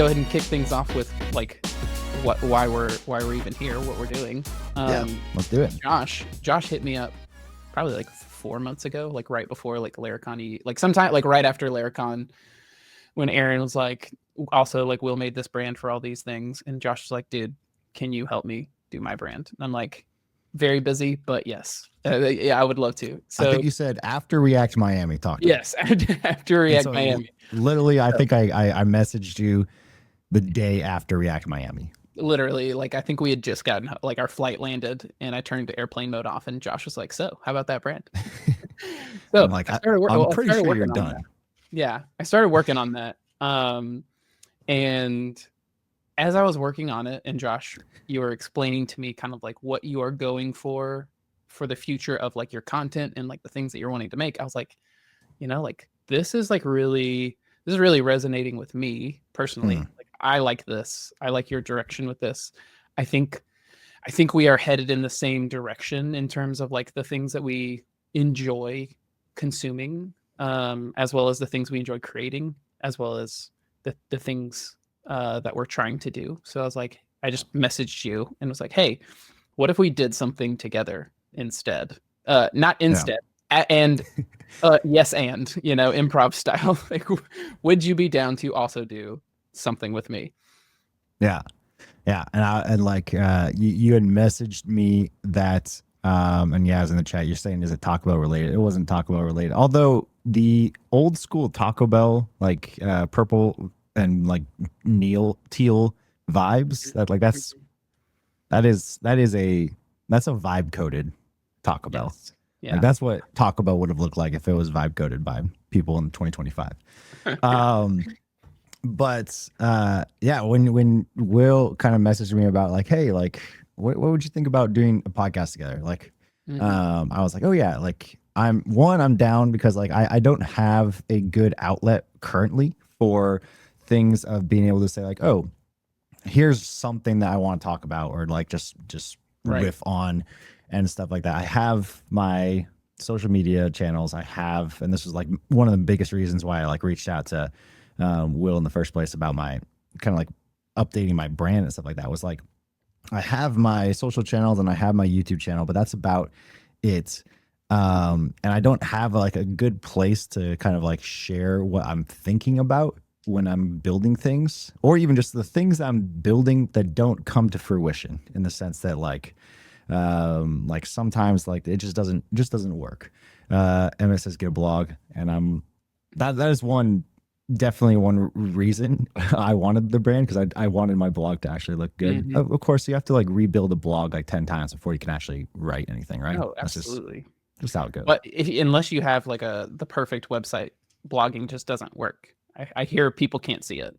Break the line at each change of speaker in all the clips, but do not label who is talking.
go ahead and kick things off with like why we're even here, what we're doing.
Let's do it.
Josh hit me up probably like 4 months ago, like right before like Laracon, like sometime like right after Laracon, when Aaron was like, also like Will made this brand for all these things, and Josh was like, dude, can you help me do my brand? And I'm like, very busy, but yes, yeah, I would love to. So
I think you said after React Miami talked.
Yes, after React
so
Miami.
Literally, I think I messaged you the day after React Miami.
Literally, like I think we had just gotten like our flight landed, and I turned airplane mode off, and Josh was like, "So, how about that brand?" So
I'm like, I'm pretty sure you're done.
Yeah, I started working on that. And as I was working on it, and Josh, you were explaining to me kind of like what you are going for the future of like your content and like the things that you're wanting to make. I was like, like this is really resonating with me personally. Like I like this. I like your direction with this. I think we are headed in the same direction in terms of like the things that we enjoy consuming, as well as the things we enjoy creating, as well as the things that we're trying to do. So I was like, I just messaged you and was like, hey, what if we did something together instead? Not instead. Yeah. And yes, and improv style. Like, would you be down to also do something with me?
Yeah, and like you had messaged me that, and yeah, I was in the chat. You're saying, is it Taco Bell related? It wasn't Taco Bell related. Although the old school Taco Bell, like purple and like teal vibes, that is a vibe coded Taco Bell.
Yes. Yeah.
Like that's what Taco Bell would have looked like if it was vibe coded by people in 2025. But yeah, when Will kind of messaged me about like, hey, like what would you think about doing a podcast together? Like, I was like, oh yeah, like I'm down because like I don't have a good outlet currently for things of being able to say like, oh, here's something that I want to talk about, or like just riff on and stuff like that. I have my social media channels. And this was like one of the biggest reasons why I like reached out to Will in the first place about my kind of like updating my brand and stuff like that, was like, I have my social channels and I have my YouTube channel, but that's about it. And I don't have like a good place to kind of like share what I'm thinking about when I'm building things, or even just the things that I'm building that don't come to fruition, in the sense that like sometimes like it just doesn't work. MS says get a blog, and that is definitely one reason I wanted the brand, because I wanted my blog to actually look good. Of course, you have to like rebuild a blog like 10 times before you can actually write anything, right?
Oh, absolutely.
That's just how it goes.
But unless you have like the perfect website, blogging just doesn't work. I hear people can't see it.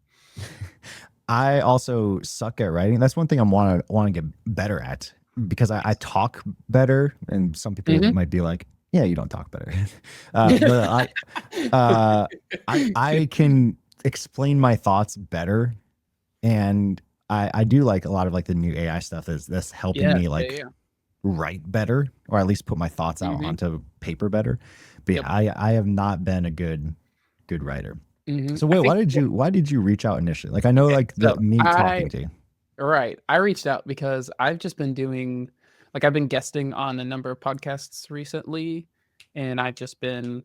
I also suck at writing. That's one thing I want to get better at, because I talk better, and some people might be like, yeah, you don't talk better. But I can explain my thoughts better, and I do like a lot of like the new AI stuff that's helping me like write better, or at least put my thoughts out onto paper better. But yeah, I have not been a good writer. So wait, why did you reach out initially? Like I know like me talking to you.
Right. I reached out because I've just been doing, like I've been guesting on a number of podcasts recently, and I've just been,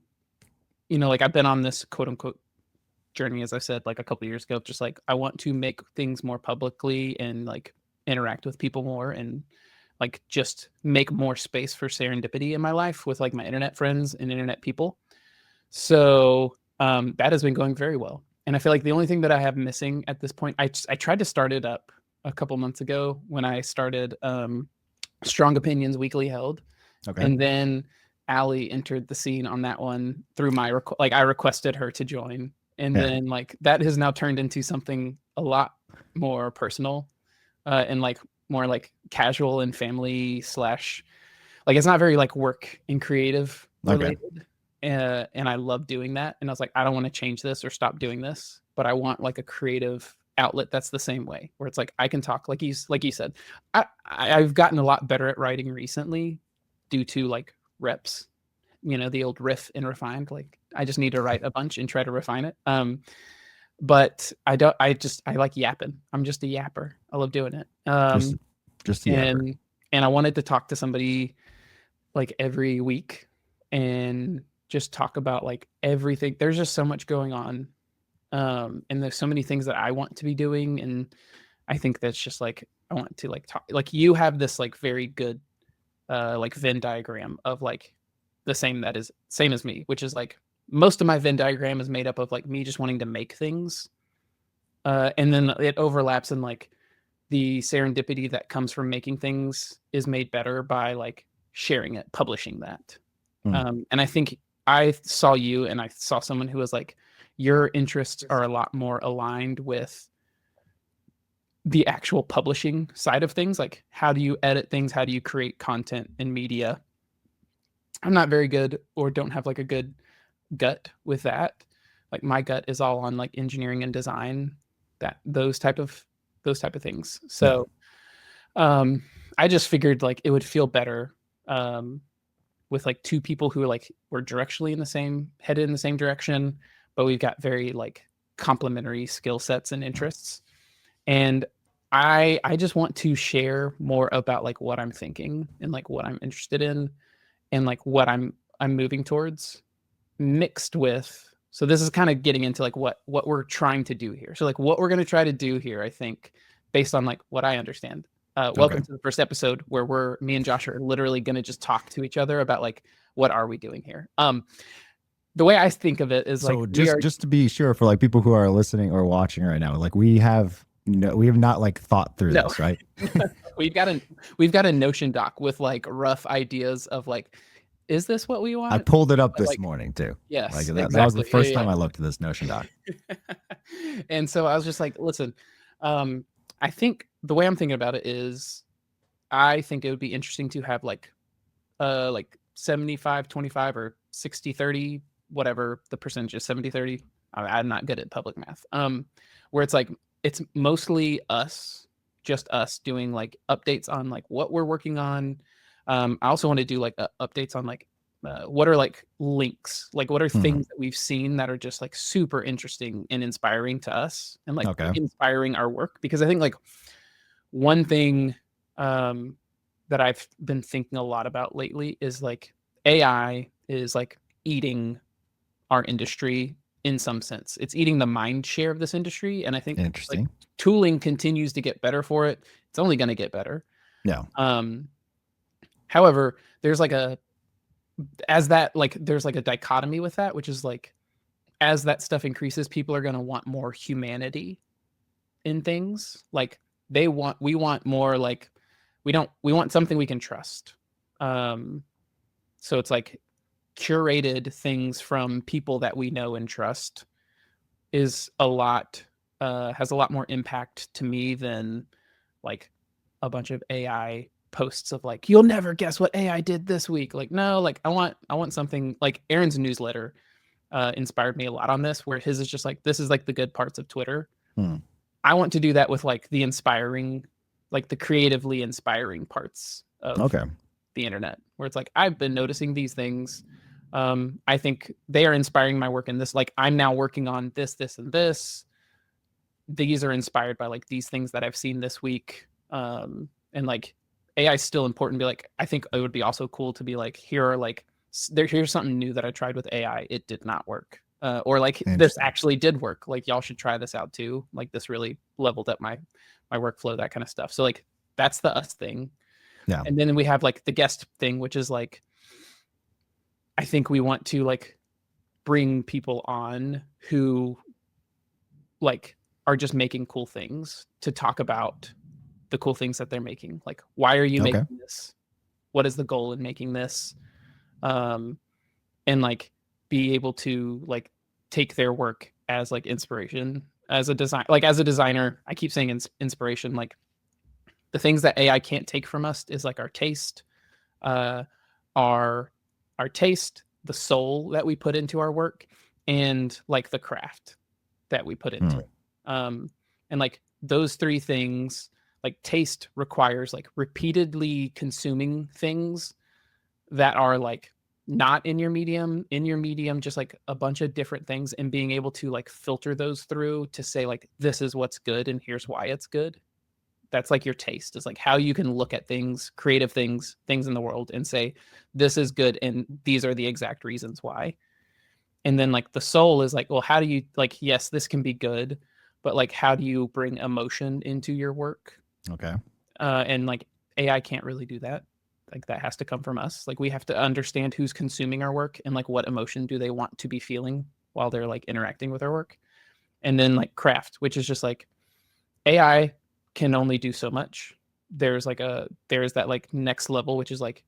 like I've been on this quote unquote journey, as I said, like a couple of years ago, just like I want to make things more publicly and like interact with people more, and like just make more space for serendipity in my life with like my internet friends and internet people. So that has been going very well. And I feel like the only thing that I have missing at this point, I tried to start it up a couple months ago when I started Strong Opinions Weekly Held. Okay. And then Allie entered the scene on that one through my I requested her to join. And then like that has now turned into something a lot more personal and like more like casual and family / like it's not very like work and creative related. Okay. And I love doing that. And I was like, I don't want to change this or stop doing this, but I want like a creative outlet that's the same way, where it's like I can talk like you said. I've gotten a lot better at writing recently due to like reps, the old riff and refined. Like I just need to write a bunch and try to refine it. but I like yapping. I'm just a yapper. I love doing it.
Just just a yapper.
And I wanted to talk to somebody like every week and just talk about like everything. There's just so much going on. And there's so many things that I want to be doing. And I think that's just like, I want to like talk, like you have this like very good, like Venn diagram of like the same as me, which is like most of my Venn diagram is made up of like me just wanting to make things. And then it overlaps in like the serendipity that comes from making things is made better by like sharing it, publishing that. And I think I saw you and I saw someone who was like, your interests are a lot more aligned with the actual publishing side of things. Like, how do you edit things? How do you create content in media? I'm not very good or don't have like a good gut with that. Like my gut is all on like engineering and design, that those type of things. So I just figured like it would feel better with like two people who are like we're directionally headed in the same direction, but we've got very like complementary skill sets and interests. And I just want to share more about like what I'm thinking and like what I'm interested in and like what I'm moving towards, mixed with, so this is kind of getting into like what we're trying to do here. So like what we're going to try to do here, I think, based on like what I understand. Welcome to the first episode where me and Josh are literally going to just talk to each other about like what are we doing here. The way I think of it is
so
like
just to be sure, for like people who are listening or watching right now, like we have not like thought through this, right?
we've got a Notion doc with like rough ideas of like, is this what we want?
I pulled it up this
like,
morning too.
Yes,
like
exactly.
that was the first time I looked at this Notion doc.
And so I was just like, listen, I think the way I'm thinking about it is I think it would be interesting to have like 75-25 or 60-30, whatever the percentage is, 70-30. I'm not good at public math. Where it's like it's mostly just us doing like updates on like what we're working on. I also want to do like updates on like what are like links, like what are things that we've seen that are just like super interesting and inspiring to us and like inspiring our work. Because I think like one thing that I've been thinking a lot about lately is like AI is like eating our industry in some sense. It's eating the mind share of this industry. And I think like tooling continues to get better for it. It's only going to get better.
Yeah.
However, there's like there's like a dichotomy with that, which is like, as that stuff increases, people are going to want more humanity in things. Like we want more like, we want something we can trust. So it's like curated things from people that we know and trust is has a lot more impact to me than like a bunch of AI posts of like, you'll never guess what AI did this week. Like, no, like I want something like Aaron's newsletter inspired me a lot on this, where his is just like, this is like the good parts of Twitter. I want to do that with like the inspiring, like the creatively inspiring parts of the internet, where it's like, I've been noticing these things. I think they are inspiring my work in this. Like I'm now working on this, and this. These are inspired by like these things that I've seen this week. And like AI is still important. Be like, I think it would be also cool to be like, here's something new that I tried with AI. It did not work. Or like this actually did work. Like y'all should try this out too. Like this really leveled up my workflow, that kind of stuff. So like that's the us thing.
Yeah.
And then we have like the guest thing, which is like, I think we want to like bring people on who like are just making cool things to talk about the cool things that they're making. Like, why are you making this? What is the goal in making this? And like be able to like take their work as like inspiration as a designer. I keep saying inspiration. Like the things that AI can't take from us is like our taste, our taste, the soul that we put into our work, and like the craft that we put into it. And like those three things, like taste requires like repeatedly consuming things that are like not in your medium, just like a bunch of different things, and being able to like filter those through to say like, this is what's good and here's why it's good. That's like your taste, is like how you can look at things, creative things in the world, and say, this is good and these are the exact reasons why. And then like the soul is like, well, how do you like, yes, this can be good, but like, how do you bring emotion into your work?
Okay.
And like AI can't really do that. Like that has to come from us. Like we have to understand who's consuming our work and like what emotion do they want to be feeling while they're like interacting with our work. And then like craft, which is just like AI can only do so much. There's that like next level, which is like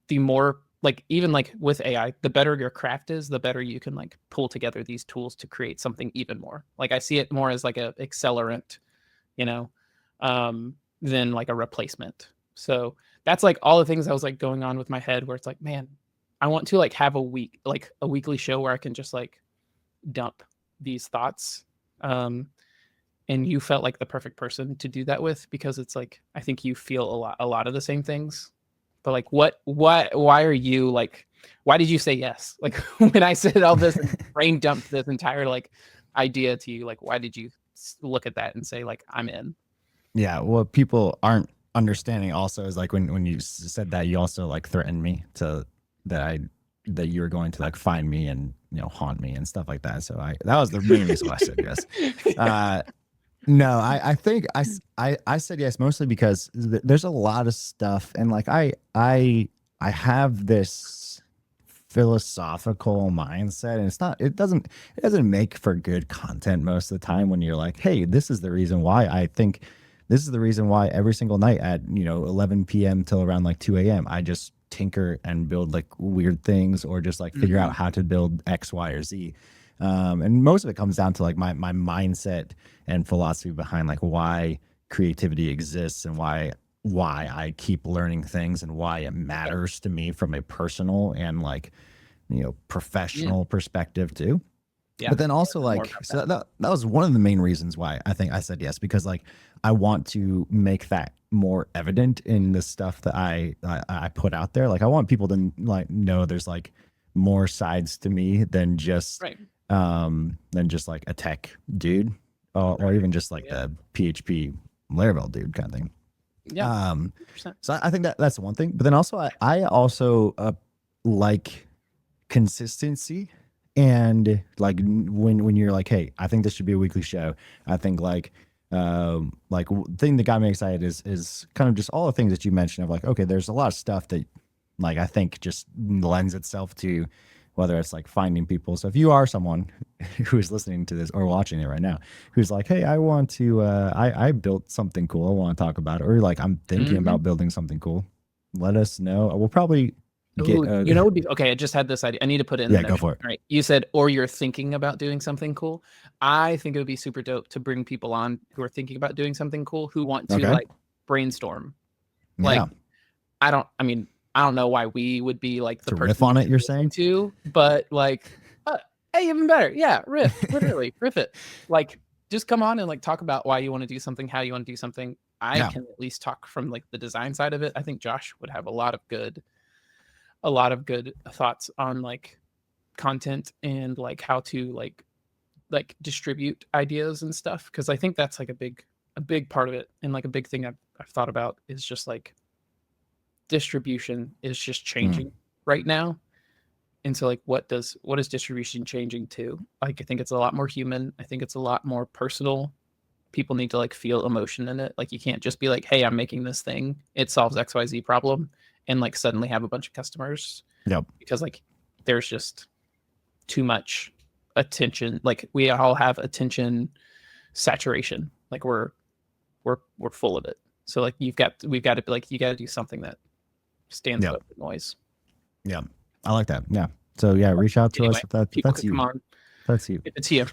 the more like, even like with AI, the better your craft is, the better you can like pull together these tools to create something even more. Like I see it more as like a accelerant, you know, than like a replacement. So that's like all the things I was like going on with my head, where it's like, man, I want to like have a weekly show where I can just like dump these thoughts. And you felt like the perfect person to do that with, because it's like, I think you feel a lot of the same things. But like, why are you like, why did you say yes? Like when I said all this and brain dumped this entire like idea to you, like, why did you look at that and say like, I'm in?
Yeah, what people aren't understanding also is like when you said that, you also like threatened me to that you were going to like find me and haunt me and stuff like that. So that was the main reason why I said yes. No, I think I said yes mostly because there's a lot of stuff, and like I have this philosophical mindset, and it doesn't make for good content most of the time when you're like, hey, this is the reason why I think this is the reason why every single night at 11 p.m. till around like 2 a.m. I just tinker and build like weird things, or just like figure out how to build X, Y, or Z. And most of it comes down to like my mindset and philosophy behind like why creativity exists, and why I keep learning things, and why it matters to me from a personal and like professional perspective too.
Yeah.
But then also like, so that was one of the main reasons why I think I said yes, because like I want to make that more evident in the stuff that I put out there. Like I want people to like know there's like more sides to me than just
Right.
than just like a tech dude, or even just like the PHP Laravel dude kind of thing.
Yeah.
So I think that's one thing. But then also I also like consistency. And like when you're like, hey, I think this should be a weekly show. I think like thing that got me excited is kind of just all the things that you mentioned of like, okay, there's a lot of stuff that like I think just lends itself to whether it's like finding people. So if you are someone who is listening to this or watching it right now, who's like, hey, I want to I built something cool, I want to talk about it, or like I'm thinking about building something cool, let us know. We'll probably
would be okay. I just had this idea. I need to put it in.
Yeah, go for it.
All right. You said, or you're thinking about doing something cool. I think it would be super dope to bring people on who are thinking about doing something cool, who want to like brainstorm. Like, I don't know why we would be like the
to
person
riff on it, you're saying,
to, but like, hey, even better. Yeah. Riff, literally riff it. Like, just come on and like talk about why you want to do something, how you want to do something. I can at least talk from like the design side of it. I think Josh would have a lot of good thoughts on like content and like how to like distribute ideas and stuff, because I think that's like a big part of it. And like a big thing I've thought about is just like distribution is just changing right now. And so like what is distribution changing to? Like I think it's a lot more human. I think it's a lot more personal. People need to like feel emotion in it. Like you can't just be like, hey, I'm making this thing, it solves XYZ problem, and like suddenly have a bunch of customers. Because like there's just too much attention. Like we all have attention saturation. Like we're full of it. So like we've got to be like, you got to do something that stands above the noise.
Yeah, I like that. Yeah. So yeah, reach out to us if that's you.
Come on.
That's you.
If it's you.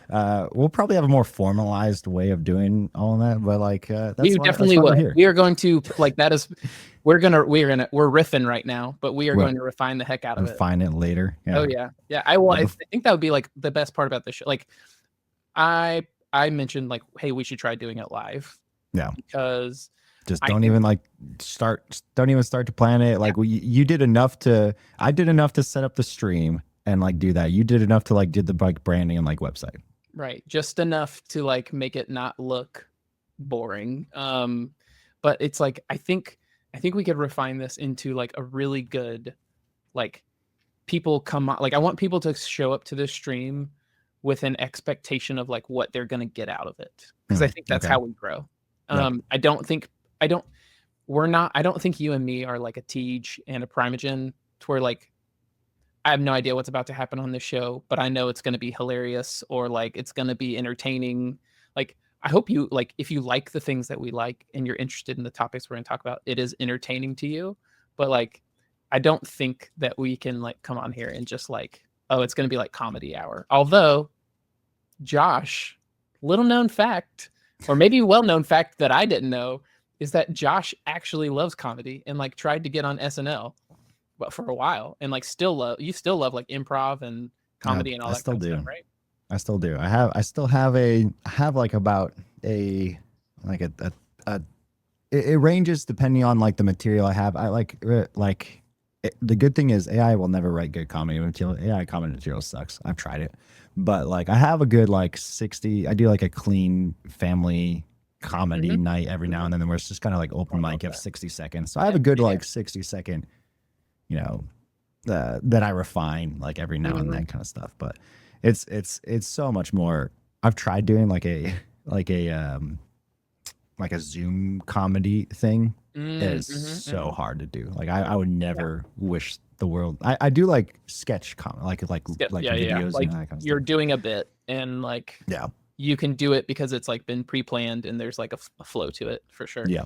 We'll probably have a more formalized way of doing all of that, but like that's
we definitely will. We are going to like that is we're riffing right now, but we are going to refine the heck out of it.
Refine it later. Yeah.
Oh yeah. Yeah. I think that would be like the best part about the show. Like I mentioned like, hey, we should try doing it live.
Yeah.
Because
just
I
don't
think
even like don't even start to plan it. Like you did enough to, I did enough to set up the stream and like do that. You did enough to like did the like branding and like website.
right, just enough to like make it not look boring. But it's like I think we could refine this into like a really good, like, people come on, like I want people to show up to this stream with an expectation of like what they're gonna get out of it, because I think that's
Okay.
how we grow.
Yep.
I don't we're not I don't think you and me are like a Tej and a Primogen to where like I have no idea what's about to happen on this show, but I know it's going to be hilarious or like it's going to be entertaining. Like, I hope you like, if you like the things that we like and you're interested in the topics we're going to talk about, it is entertaining to you. But like, I don't think that we can like come on here and just like, oh, it's going to be like comedy hour. Although, Josh, little known fact, or maybe well known fact that I didn't know, is that Josh actually loves comedy and like tried to get on SNL, but for a while, and like still love like improv and comedy and all
I
that
still
kind of
do.
stuff, right?
I still do. I still have I have like about a, like a it ranges depending on like the material I have. I like the good thing is AI will never write good comedy material. AI comedy material sucks. I've tried it, but like I have a good like 60. I do like a clean family comedy
Mm-hmm.
night every now and then where it's just kind of like open
I love
mic of
that.
60 seconds. So I have a good
Yeah.
like 60-second, you know, that I refine like every now and then kind of stuff. But it's so much more. I've tried doing like a like a Zoom comedy thing. It is so hard to do. Like I would never wish the world. I do like sketch like videos
Like
and that kind of
you're
stuff.
doing a bit, and like
Yeah,
you can do it because it's like been pre-planned and there's like a flow to it for sure.
yeah,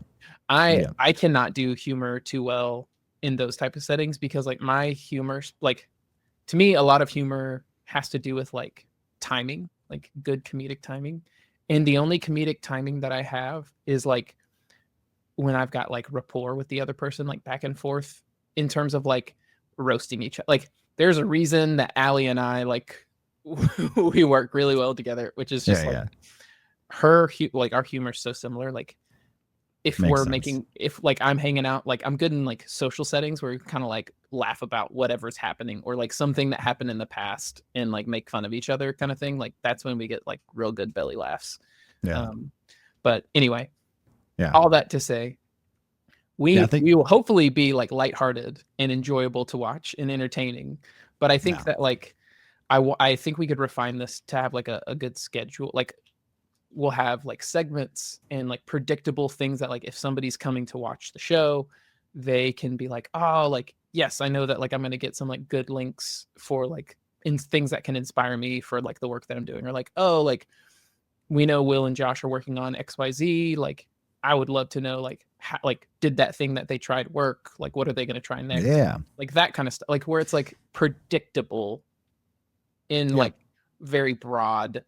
I
yeah,
I cannot do humor too well in those type of settings because like my humor, like, to me a lot of humor has to do with like timing, like good comedic timing. And the only comedic timing that I have is like when I've got like rapport with the other person, like back and forth in terms of like roasting each other. Like, there's a reason that Allie and I like we work really well together, which is just like
yeah.
like our humor's so similar. Like,
Makes sense.
if like I'm hanging out, like I'm good in like social settings where we kind of like laugh about whatever's happening or like something that happened in the past and like make fun of each other kind of thing. Like that's when we get like real good belly laughs.
Yeah,
But anyway,
yeah,
all that to say,
yeah. I
we
think
we will hopefully be like lighthearted and enjoyable to watch and entertaining. But I think
yeah,
that like I think we could refine this to have like a good schedule. Like, we'll have like segments and like predictable things that like if somebody's coming to watch the show, they can be like, oh, like, yes, I know that like I'm going to get some like good links for like in things that can inspire me for like the work that I'm doing, or like, oh, like we know Will and Josh are working on XYZ, like I would love to know like how, like, did that thing that they tried work, like what are they going to try next,
yeah,
like that kind of stuff, like where it's like predictable in
yeah.
like very broad
Yeah,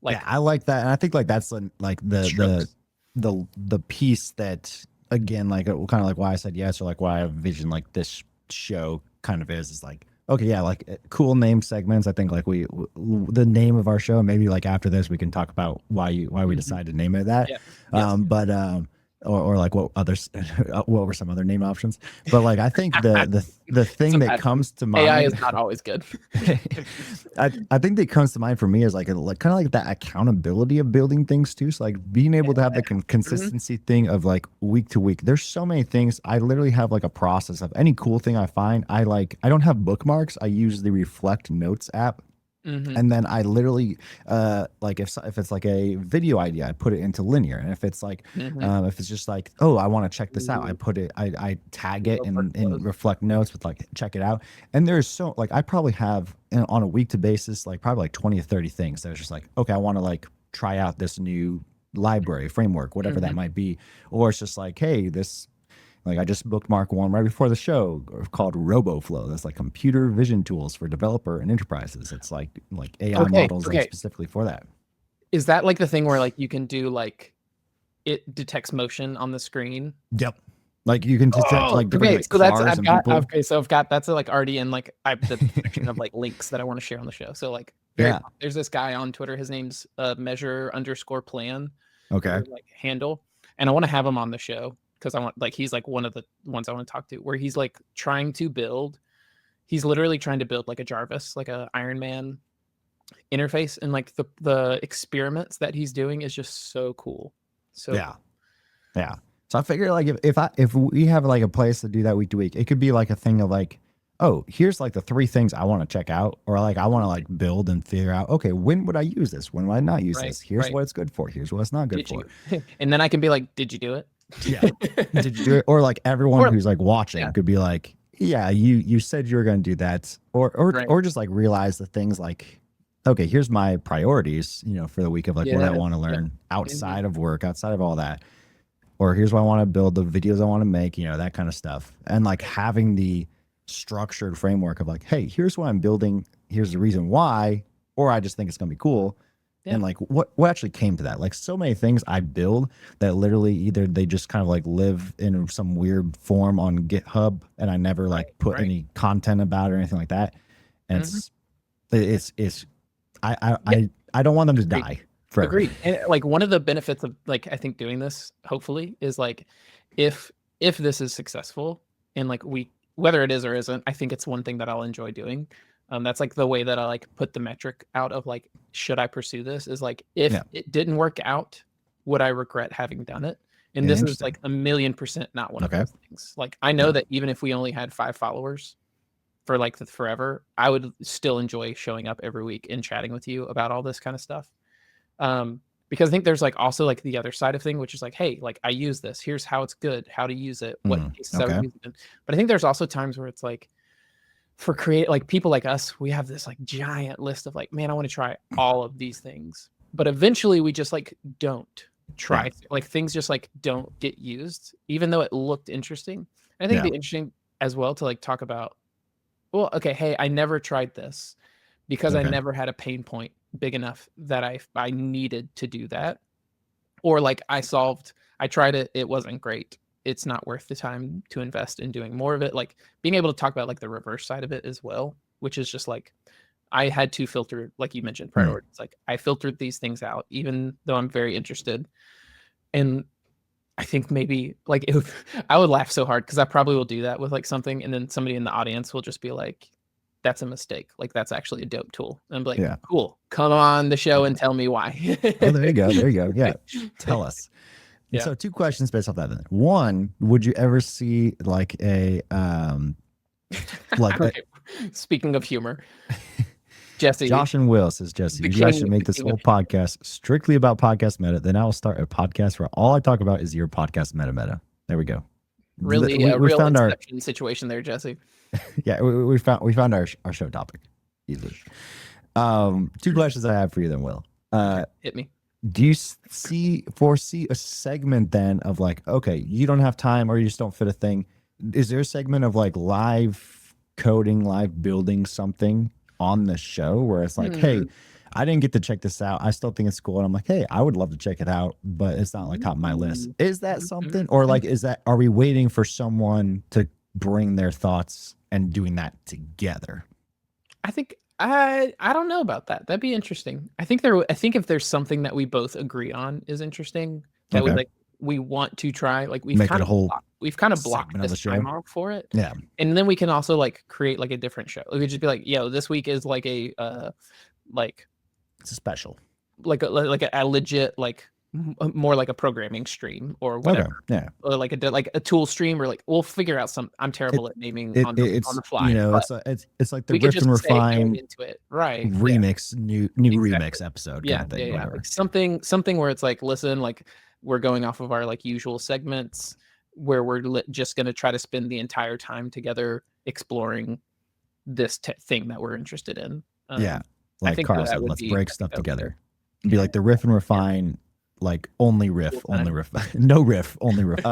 like
I like that, and I think like that's like
strokes.
the piece that, again, like kind of like why I said yes, or like why I envision like this show kind of is like, okay, yeah, like cool name segments. I think like the name of our show, maybe like after this we can talk about why we
Mhm.
decided to name it that.
Yes. Yes.
But or like what others what were some other name options? But like I think the thing
Some
that
bad ones.
comes to
AI is
mind,
not always good.
I think that comes to mind for me is like kind of like that accountability of building things too. So like being able to have the
Mhm.
consistency thing of like week to week. There's so many things. I literally have like a process of any cool thing I find. I don't have bookmarks. I use the Reflect Notes app.
Mhm.
And then I literally, like if it's like a video idea, I put it into linear. And if it's like,
Mhm.
if it's just like, oh, I want to check this out, I
Ooh,
put it, I tag it
love
in
workflows.
Reflect Notes with like check it out. And there's so like I probably have on a week to basis like probably like 20 or 30 things that was just like, okay, I want to like try out this new library framework, whatever that
Mhm.
might be. Or it's just like, hey, this, like I just bookmark one right before the show called RoboFlow. That's like computer vision tools for developer and enterprises. It's like AI
Okay,
models like
okay.
specifically for that.
Is that like the thing where like you can do like it detects motion on the screen?
Yep. Like you can detect
Oh,
like different
okay.
like
So that's
cars and people.
so I've got that's like already in like I've the section of like links that I want to share on the show. So like
Yeah.
there's this guy on Twitter. His name's measure underscore plan,
Okay.
or like handle. and I want to have him on the show because I want, like, he's like one of the ones I want to talk to, where he's like trying to build. He's literally trying to build like a Jarvis, like a Iron Man interface, and like the experiments that he's doing is just so cool. So
Yeah. Yeah. So I figure like if we have like a place to do that week to week, it could be like a thing of like, oh, here's like the 3 things I want to check out, or like I want to like build and figure out, okay, when would I use this? When would I not use
Right,
this? Here's
right.
what it's good for. Here's what it's not good
Did
for.
you? And then I can be like, did you do it?
Yeah. Did you do it? Or like everyone
Or-
who's like watching
yeah.
could be like, yeah, you said you were going to do that,
Right.
or just like realize the things like, okay, here's my priorities, you know, for the week of like what I
Yeah,
want to
yeah.
learn outside of work, outside of all that. Or here's what I want to build, the videos I want to make, you know, that kind of stuff. And like having the structured framework of like, hey, here's what I'm building, here's the reason why, or I just think it's gonna be cool.
Yeah.
And like what actually came to that? Like so many things I build that literally either they just kind of like live in some weird form on GitHub and I never like put any content about it or anything like that. And it's I don't want them to die forever.
Agreed. And like one of the benefits of like I think doing this hopefully is like if this is successful, and like whether it is or isn't, I think it's one thing that I'll enjoy doing. That's like the way that I like put the metric out of like, should I pursue this, is like, if it didn't work out, would I regret having done it? And this is like 1,000,000% not one of those things. Like I know that even if we only had 5 followers for like forever, I would still enjoy showing up every week and chatting with you about all this kind of stuff. Because I think there's like also like the other side of thing, which is like, hey, like I use this, here's how it's good, how to use it, what cases I would use it in. But I think there's also times where it's like, for like people like us, we have this like giant list of like, man, I want to try all of these things, but eventually we just like don't try, like things just like don't get used, even though it looked interesting. And I think it'd be interesting as well to like talk about, well, okay, hey, I never tried this because I never had a pain point big enough that I needed to do that. Or like I tried it, it wasn't great. It's not worth the time to invest in doing more of it. Like being able to talk about like the reverse side of it as well, which is just like, I had to filter, like you mentioned, priorities. Like I filtered these things out, even though I'm very interested. And I think maybe like if I would laugh so hard because I probably will do that with like something, and then somebody in the audience will just be like, that's a mistake. Like that's actually a dope tool. And I'm like, cool, come on the show and tell me why.
Oh, there you go. There you go. Yeah. Tell us. Yeah. So 2 questions based off that. Then. 1, would you ever see like a
like speaking of humor, Jesse,
Josh and Will says, Jesse, you guys should make this whole podcast strictly about podcast meta. Then I will start a podcast where all I talk about is your podcast meta. There we go.
Really, we real found Inception our situation there, Jesse.
Yeah, we found our show topic easily. 2 questions I have for you then, Will.
Hit me.
Do you foresee a segment then of like, okay, you don't have time or you just don't fit a thing? Is there a segment of like live coding, live building something on the show where it's like, hey, I didn't get to check this out, I still think it's cool, and I'm like, hey, I would love to check it out, but it's not like top of my list? Is that something, or like, are we waiting for someone to bring their thoughts and doing that together?
I think I don't know about that. That'd be interesting. I think if there's something that we both agree on is interesting, that we want to try, like we've kind of blocked this time off for it.
Yeah.
And then we can also like create like a different show. We could just be like, yo, this week is like a like
it's a special,
like a legit, like more like a programming stream or whatever.
Yeah.
Or like a tool stream, or like we'll figure out some. I'm terrible at naming on the fly.
You know, it's like the Riff and Refine
into it, right?
Remix, new remix episode.
Yeah,
kind of thing,
Like something where it's like, listen, like we're going off of our like usual segments where we're just going to try to spend the entire time together exploring this thing that we're interested in.
Like Carl said, let's break stuff together. Be like the Riff and Refine, like only riff, no riff, only riff.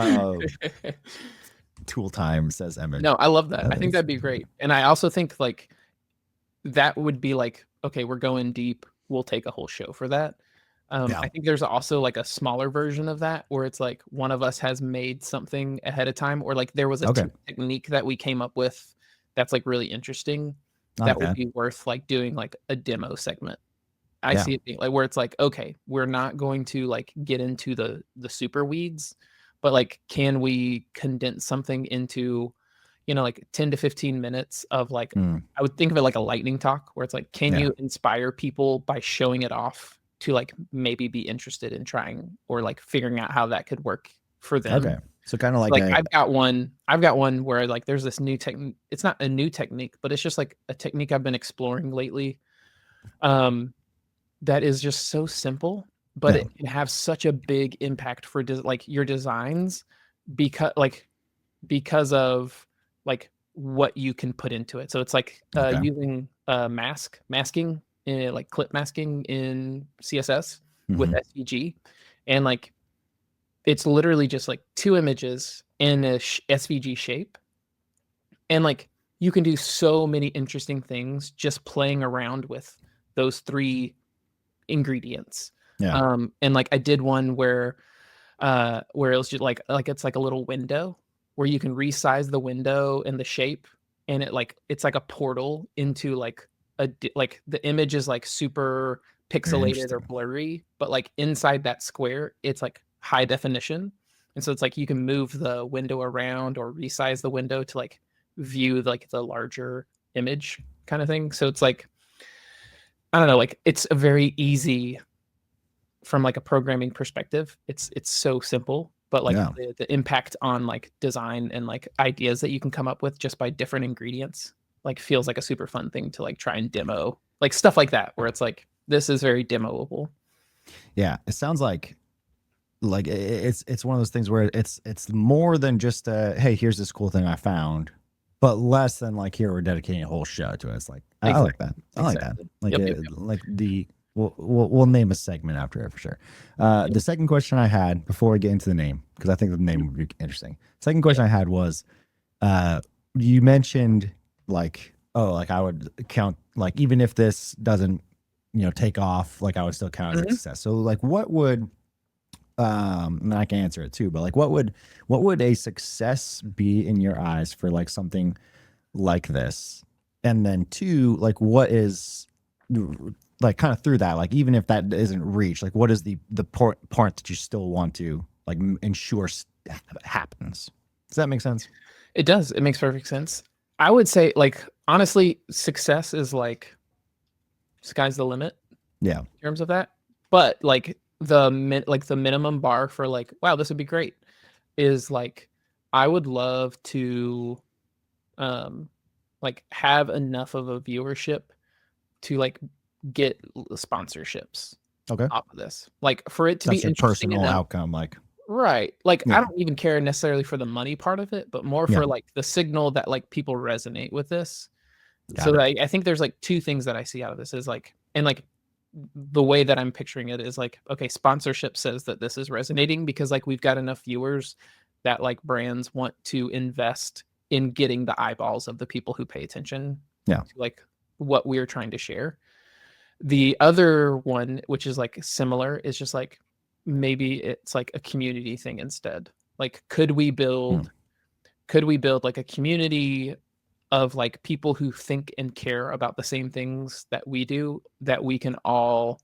Tool time, says Emmett.
No, I love that. I think that'd be great. And I also think like that would be like, okay, we're going deep, we'll take a whole show for that. I think there's also like a smaller version of that where it's like one of us has made something ahead of time, or like there was a technique that we came up with that's like really interesting, that would be worth like doing like a demo segment I
Yeah.
see it being like where it's like, okay, we're not going to like get into the super weeds, but like, can we condense something into, like 10 to 15 minutes of like,
Mm.
I would think of it like a lightning talk where it's like, can
Yeah.
you inspire people by showing it off to like maybe be interested in trying or like figuring out how that could work for them?
Okay. So kind of
So
like
like
a
I've got one where like there's this new technique. It's not a new technique, but it's just like a technique I've been exploring lately. Um, that is just so simple, but
yeah.
it can have such a big impact for like your designs because of like what you can put into it. So it's like
Okay.
using masking, like clip masking in CSS with
Hmm.
SVG, and like it's literally just like two images in a SVG shape, and like you can do so many interesting things just playing around with those three ingredients.
Yeah.
And like I did one where it was just like it's like a little window where you can resize the window and the shape, and it's like a portal into like like the image is like super
Very
pixelated or
interesting.
blurry, but like inside that square it's like high definition. And so it's like you can move the window around or resize the window to like view like the larger image kind of thing. So it's like, I don't know, like it's a very easy from like a programming perspective. It's so simple, but like
Yeah.
the impact on like design and like ideas that you can come up with just by different ingredients like feels like a super fun thing to like try and demo, like stuff like that where it's like this is very demoable.
Yeah. It sounds like it's one of those things where it's more than just hey, here's this cool thing I found, but less than like here we're dedicating a whole show to it. It's like I like
Exactly.
that. I like that.
Exactly.
Like
Yep. Yep.
it,
Yep.
like the we'll name a segment after it for sure.
Yep.
The second question I had before we get into the name, because I think the name would be interesting. Second
Yeah.
question I had was uh you mentioned like, oh, like I would count, like even if this doesn't take off, like I would still count as a
Mhm.
success. So like what would and I can answer it too, but like what would a success be in your eyes for like something like this? And then two, like what is like kind of through that, like even if that isn't reached, like what is the part that you still want to like ensure happens? Does that make sense?
It does. It makes perfect sense. I would say like honestly, success is like sky's the limit
Yeah.
in terms of that. But like like the minimum bar for like, wow, this would be great is like I would love to um like have enough of a viewership to like get sponsorships
Okay.
off of this. Like for it to be
That's your
interesting
personal
enough.
outcome. Like,
Right. Like I
yeah.
don't even care necessarily for the money part of it, but more
Yeah.
for like the signal that like people resonate with this.
Got
So
it.
I think there's like two things that I see out of this is like, and like the way that I'm picturing it is like, okay, sponsorship says that this is resonating because like we've got enough viewers that like brands want to invest in getting the eyeballs of the people who pay attention
Yeah.
to like what we're trying to share. The other one, which is like similar, is just like maybe it's like a community thing instead. Like
Hmm.
could we build like a community of like people who think and care about the same things that we do, that we can all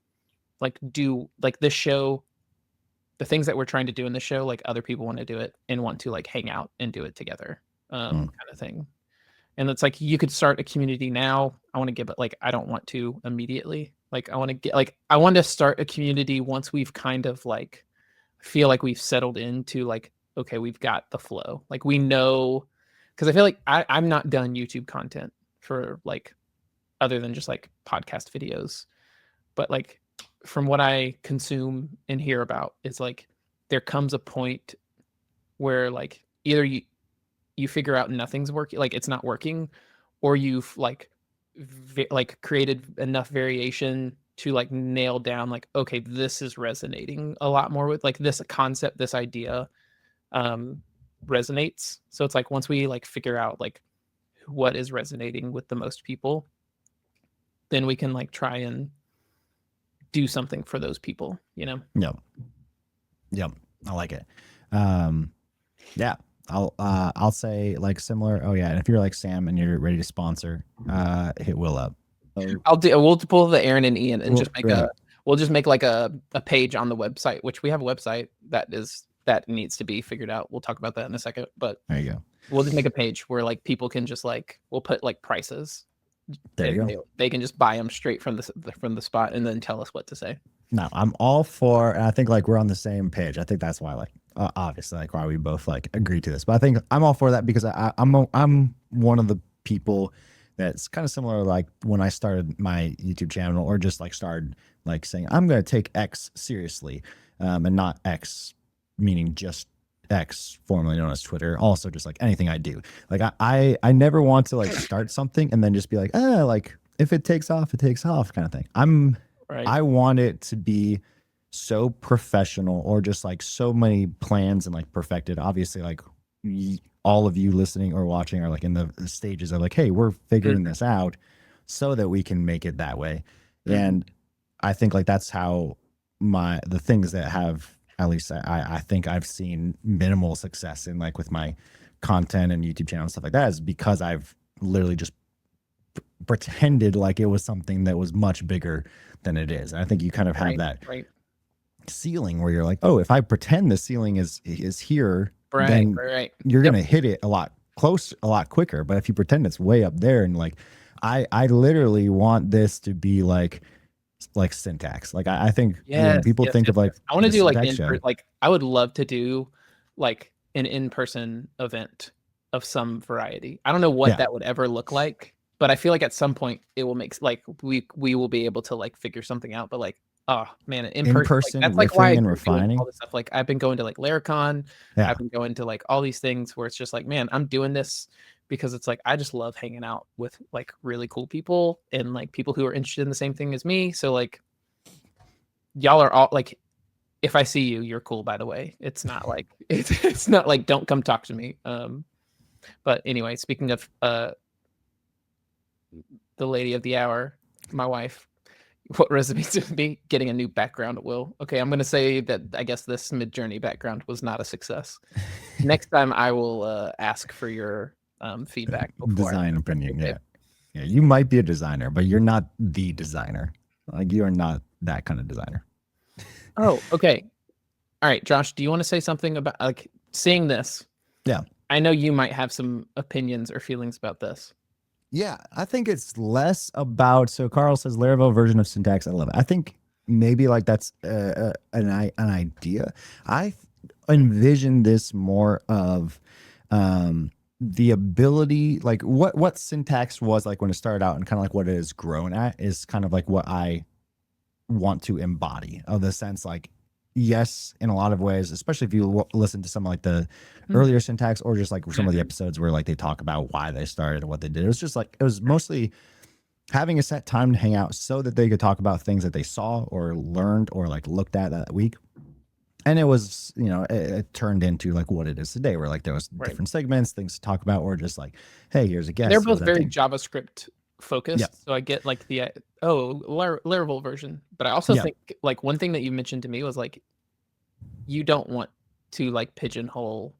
like do like this show, the things that we're trying to do in the show, like other people want to do it and want to like hang out and do it together,
Hmm.
kind of thing. And it's like you could start a community now. I want to give it like I don't want to immediately. Like I want to get like I want to start a community once we've kind of like feel like we've settled into like, okay, we've got the flow. Like we know, because I feel like I'm not done YouTube content for like other than just like podcast videos. But like from what I consume and hear about, it's like there comes a point where like either you figure out nothing's working, like it's not working, or you've like like created enough variation to like nail down like, okay, this is resonating a lot more with like this concept, this idea um resonates. So it's like once we like figure out like what is resonating with the most people, then we can like try and do something for those people, you know?
Yep. Yep. I like it. Um, yeah. I'll say like similar. Oh yeah. And if you're like Sam and you're ready to sponsor, hit Will up.
We'll pull the Aaron and Ian and
Well,
just make
right.
we'll just make like a page on the website, which we have a website that needs to be figured out. We'll talk about that in a second, but
There you go.
we'll just make a page where like people can just like, we'll put like prices.
There you
And
go.
they can just buy them straight from the spot and then tell us what to say.
No, I'm all for, and I think like we're on the same page. I think that's why, like, obviously, like why we both like agree to this. But I think I'm all for that because I'm one of the people that's kind of similar. Like when I started my YouTube channel, or just like started like saying I'm going to take X seriously, and not X meaning just X, formerly known as Twitter. Also, just like anything I do, like I never want to like start something and then just be like, like if it takes off, it takes off, kind of thing.
Right.
I want it to be so professional, or just like so many plans and like perfected. Obviously, like all of you listening or watching are like in the stages of like, hey, we're figuring this out so that we can make it that way. And I think like that's how the things that have, at least I think I've seen minimal success in, like with my content and YouTube channel and stuff like that, is because I've literally just pretended like it was something that was much bigger than it is. And I think you kind of have that ceiling where you're like, oh, if I pretend the ceiling is here, then you're gonna hit it a lot quicker. But if you pretend it's way up there, and like I literally want this to be like syntax. Like I think when people think of like,
I want to do like like I would love to do like an in-person event of some variety. I don't know what that would ever look like, but I feel like at some point it will make like we will be able to like figure something out. But like, oh man, in person, like, that's like why
and refining
all this stuff. Like I've been going to like Laracon, I've been going to like all these things where it's just like, man, I'm doing this because it's like I just love hanging out with like really cool people and like people who are interested in the same thing as me. So like y'all are all like, if I see you, you're cool, by the way. It's not like it's not like don't come talk to me. But anyway, speaking of the lady of the hour, my wife, what resonates with me, getting a new background at will. Okay, I'm gonna say that I guess this Mid-Journey background was not a success. Next time I will ask for your feedback.
Design opinion. Yeah. You might be a designer, but you're not the designer. Like you are not that kind of designer.
Oh, okay. All right, Josh, do you want to say something about like seeing this?
Yeah.
I know you might have some opinions or feelings about this.
Yeah, I think it's less about, so Carl says Laravel version of syntax. I love it. I think maybe like that's an idea. I envision this more of the ability, like what syntax was like when it started out, and kind of like what it has grown at is kind of like what I want to embody, of the sense like, yes, in a lot of ways, especially if you listen to some like the earlier syntax, or just like some of the episodes where like they talk about why they started and what they did. It was just like, it was mostly having a set time to hang out so that they could talk about things that they saw or learned or like looked at that week. And it was, it turned into like what it is today, where like there was different segments, things to talk about, or just like, hey, here's a guest.
They're both very JavaScript focused. So I get like the Laravel version, but I also think like one thing that you mentioned to me was like, you don't want to like pigeonhole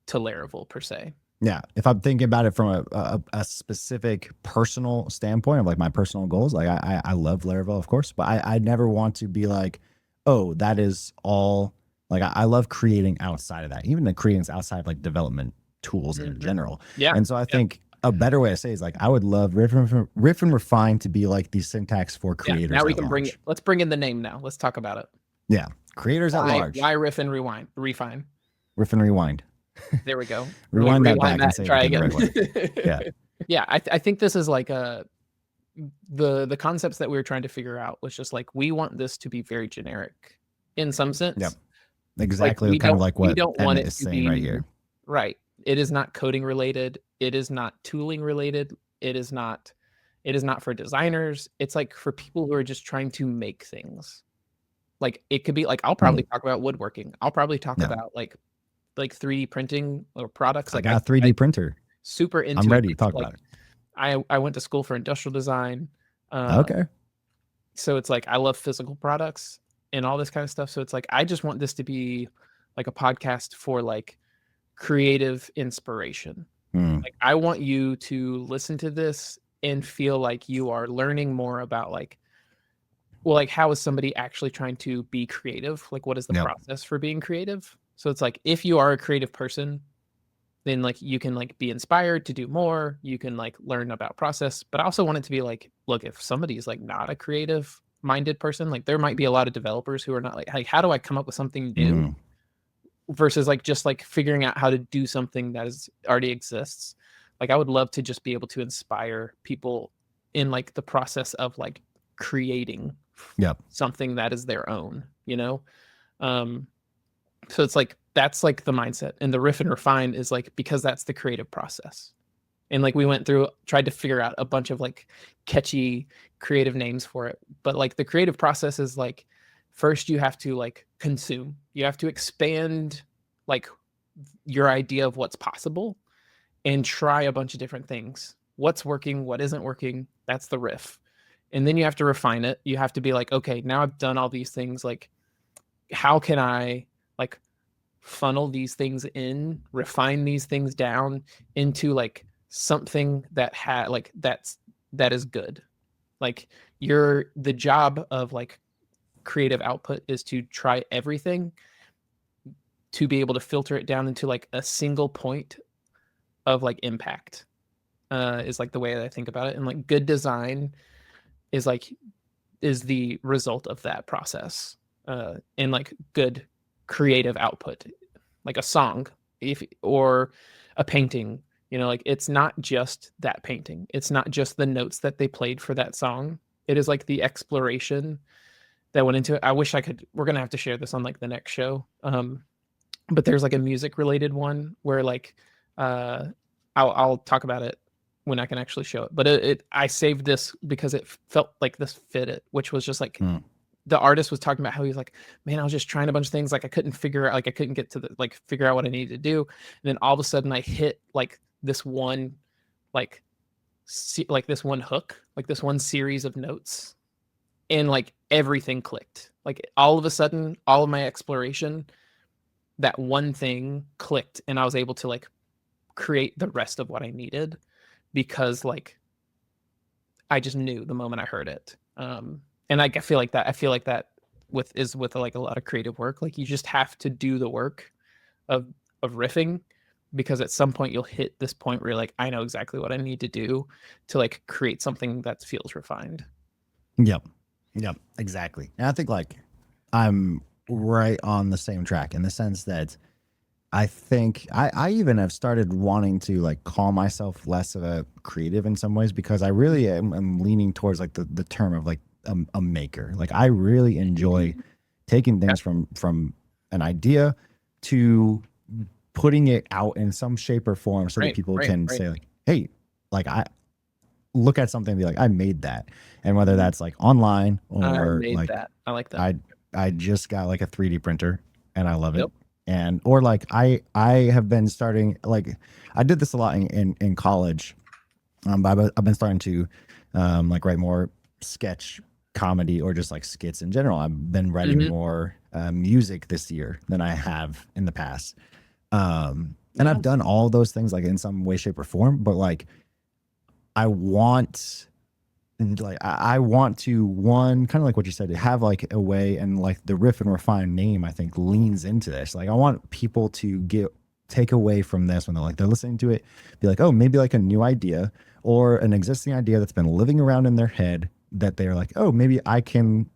to Laravel per se.
Yeah, if I'm thinking about it from a specific personal standpoint of like my personal goals, like I love Laravel, of course, but I never want to be like, oh, that is all. Like I love creating outside of that, even the creating outside of like development tools in general.
Yeah.
And so I think a better way to say is like, I would love Riff and Refine to be like the syntax for creators.
Now we can let's bring in the name now. Let's talk about it.
Yeah. Creators at large.
Why Riff and Refine?
Riff and Rewind.
There we go.
Rewind that back and say
try again.
Yeah.
Yeah. I think this is like the concepts that we were trying to figure out was just like, we want this to be very generic in some sense.
Yep. Exactly. Like, kind of like what
we don't want it
is
to
saying
be
right here.
Right. It is not coding related. It is not tooling related. It is not for designers. It's like for people who are just trying to make things. Like it could be like, I'll probably talk about woodworking. I'll probably talk about like 3D printing or products. Like
I got a 3D printer.
Super into.
I'm ready to talk about it.
I went to school for industrial design.
Okay.
So it's like, I love physical products and all this kind of stuff. So it's like, I just want this to be like a podcast for like creative inspiration. Like I want you to listen to this and feel like you are learning more about like, well, like how is somebody actually trying to be creative? Like what is the
Yep.
process for being creative? So it's like if you are a creative person, then like you can like be inspired to do more, you can like learn about process. But I also want it to be like, look, if somebody is like not a creative minded person, like there might be a lot of developers who are not like, hey, how do I come up with something new?
Mhm.
Versus like just like figuring out how to do something that is already exists. Like I would love to just be able to inspire people in like the process of like creating
Yep.
something that is their own, you know? Um, so it's like that's like the mindset. And the riff and refine is like because that's the creative process. And like we went through, tried to figure out a bunch of like catchy creative names for it. But like the creative process is like first you have to like consume. You have to expand like your idea of what's possible and try a bunch of different things. What's working, what isn't working, that's the riff. And then you have to refine it. You have to be like, okay, now I've done all these things, like how can I like funnel these things in, refine these things down into like something that like that is good. Like the job of like creative output is to try everything to be able to filter it down into like a single point of like impact. Is like the way that I think about it. And like good design is like is the result of that process. And like good creative output, like a song, if or a painting, you know, like it's not just that painting. It's not just the notes that they played for that song. It is like the exploration that went into it. I wish I could. We're gonna have to share this on like the next show. But there's like a music related one where like uh I'll talk about it when I can actually show it. But I saved this because it felt like this fit it, which was just like
Mm.
the artist was talking about how he's like, man, I was just trying a bunch of things, like I couldn't figure out, like I couldn't get to the like figure out what I needed to do, and then all of a sudden I hit like this one like like this one hook, like this one series of notes, and like everything clicked. Like all of a sudden, all of my exploration, that one thing clicked, and I was able to like create the rest of what I needed because like I just knew the moment I heard it. And like I feel like that with like a lot of creative work. Like you just have to do the work of riffing, because at some point you'll hit this point where you're like, I know exactly what I need to do to like create something that feels refined.
Yep. Yep. Exactly. And I think like I'm right on the same track in the sense that I think I even have started wanting to like call myself less of a creative in some ways because I really am leaning towards like the term of like a maker. Like I really enjoy taking things from an idea to putting it out in some shape or form so that people can say like, hey, like I look at something and be like, I made that. And whether that's like online or like
That. I like that.
I just got like a 3D printer and I love it.
Yep.
And or like I have been starting like I did this a lot in college. But I've been starting to like write more sketch comedy or just like skits in general. I've been writing more music this year than I have in the past. And I've done all those things like in some way, shape, or form, but like I want I want to one kind of like what you said to have like a way, and like the Riff and Refine name I think leans into this. Like I want people to take away from this when they're listening to it, be like, oh, maybe like a new idea or an existing idea that's been living around in their head that they're like, oh, maybe I can